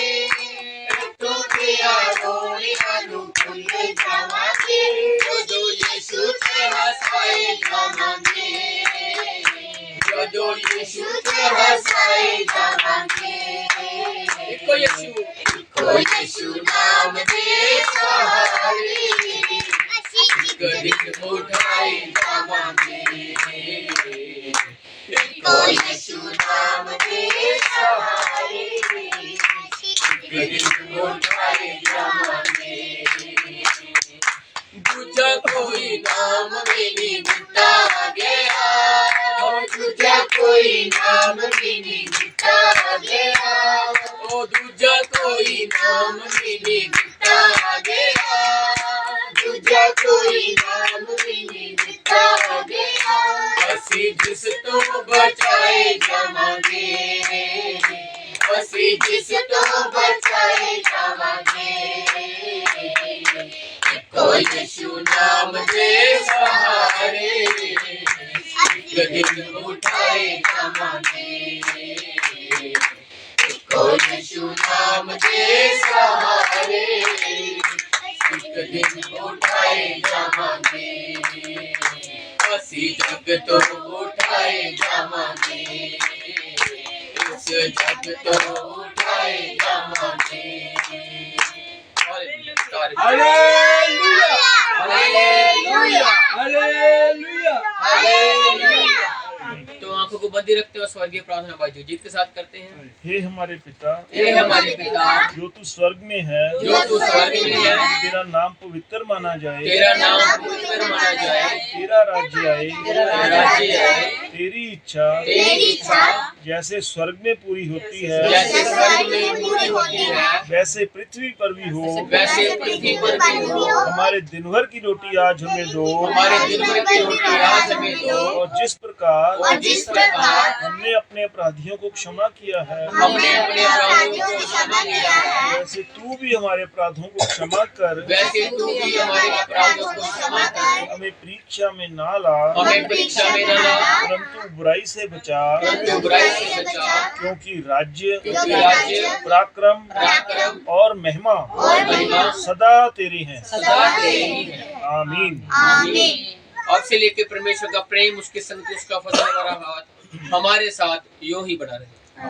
[SPEAKER 1] तो दे रोने आलू फुले जावांगे, जो यीशु ते हसाए जावांगे, जो यीशु ते हसाए जावांगे। इको यीशु नाम दे सहारे, गरीब उठाए जावांगे। इको यीशु नाम दे सहारे, गरीब उठाए जावांगे। दूजा कोई नाम भी नहीं मिटा गया, दूजा कोई नाम भी नहीं मिटा गया, ओ दूजा कोई नाम भी नहीं मिटा गया, दूजा कोई नाम भी नहीं मिटा गया। असी जिस तो बचाए जावांगे, असी जिस तो बचाए जावांगे। इको यीशु नाम दे सहारे, गरीब उठाए जावांगे। इको यीशु नाम दे सहारे, गरीब उठाए जावांगे। असी जग तो उठाए जावांगे, इस जग तो उठाए जावांगे। Hallelujah, hallelujah, hallelujah, hallelujah. तो आंखों को बंद रखते हुए स्वर्गीय प्रार्थना भाई जीत के साथ करते हैं।
[SPEAKER 2] हे हमारे पिता,
[SPEAKER 1] हे हमारे पिता,
[SPEAKER 2] जो तू स्वर्ग में है,
[SPEAKER 1] जो तू स्वर्ग में है,
[SPEAKER 2] तेरा नाम पवित्र माना जाए,
[SPEAKER 1] तेरा नाम पवित्र माना जाए,
[SPEAKER 2] तेरा राज्य आए,
[SPEAKER 1] तेरा राज्य आए,
[SPEAKER 2] तेरी इच्छा जैसे स्वर्ग में पूरी होती है
[SPEAKER 1] जैसे स्वर्ग में पूरी होती है
[SPEAKER 2] वैसे पृथ्वी पर भी हो।
[SPEAKER 1] वैसे पृथ्वी पर भी हो।
[SPEAKER 2] हमारे दिन भर की रोटी आज हमें दो।
[SPEAKER 1] हमारे दिन भर की रोटी आज हमें दो।
[SPEAKER 2] और जिस प्रकार हमने अपने अपराधियों को क्षमा किया है
[SPEAKER 1] हमने अपने अपराधियों को क्षमा किया है
[SPEAKER 2] वैसे तू भी हमारे अपराधों को क्षमा कर।
[SPEAKER 1] वैसे तू भी हमारे अपराधों को क्षमा कर।
[SPEAKER 2] हमें परीक्षा में ना ला
[SPEAKER 1] हमें परीक्षा में न ला
[SPEAKER 2] परंतु बुराई से बचा।
[SPEAKER 1] परंतु बुराई से बचा।
[SPEAKER 2] क्योंकि राज्य
[SPEAKER 1] पराक्रम
[SPEAKER 2] और महिमा सदा तेरी है।
[SPEAKER 1] सदा तेरी है।
[SPEAKER 2] आमीन।
[SPEAKER 1] अब से लेके परमेश्वर का प्रेम, उसकी संगति, उसका फजल, हमारा हाथ हमारे साथ यूं ही बना रहे।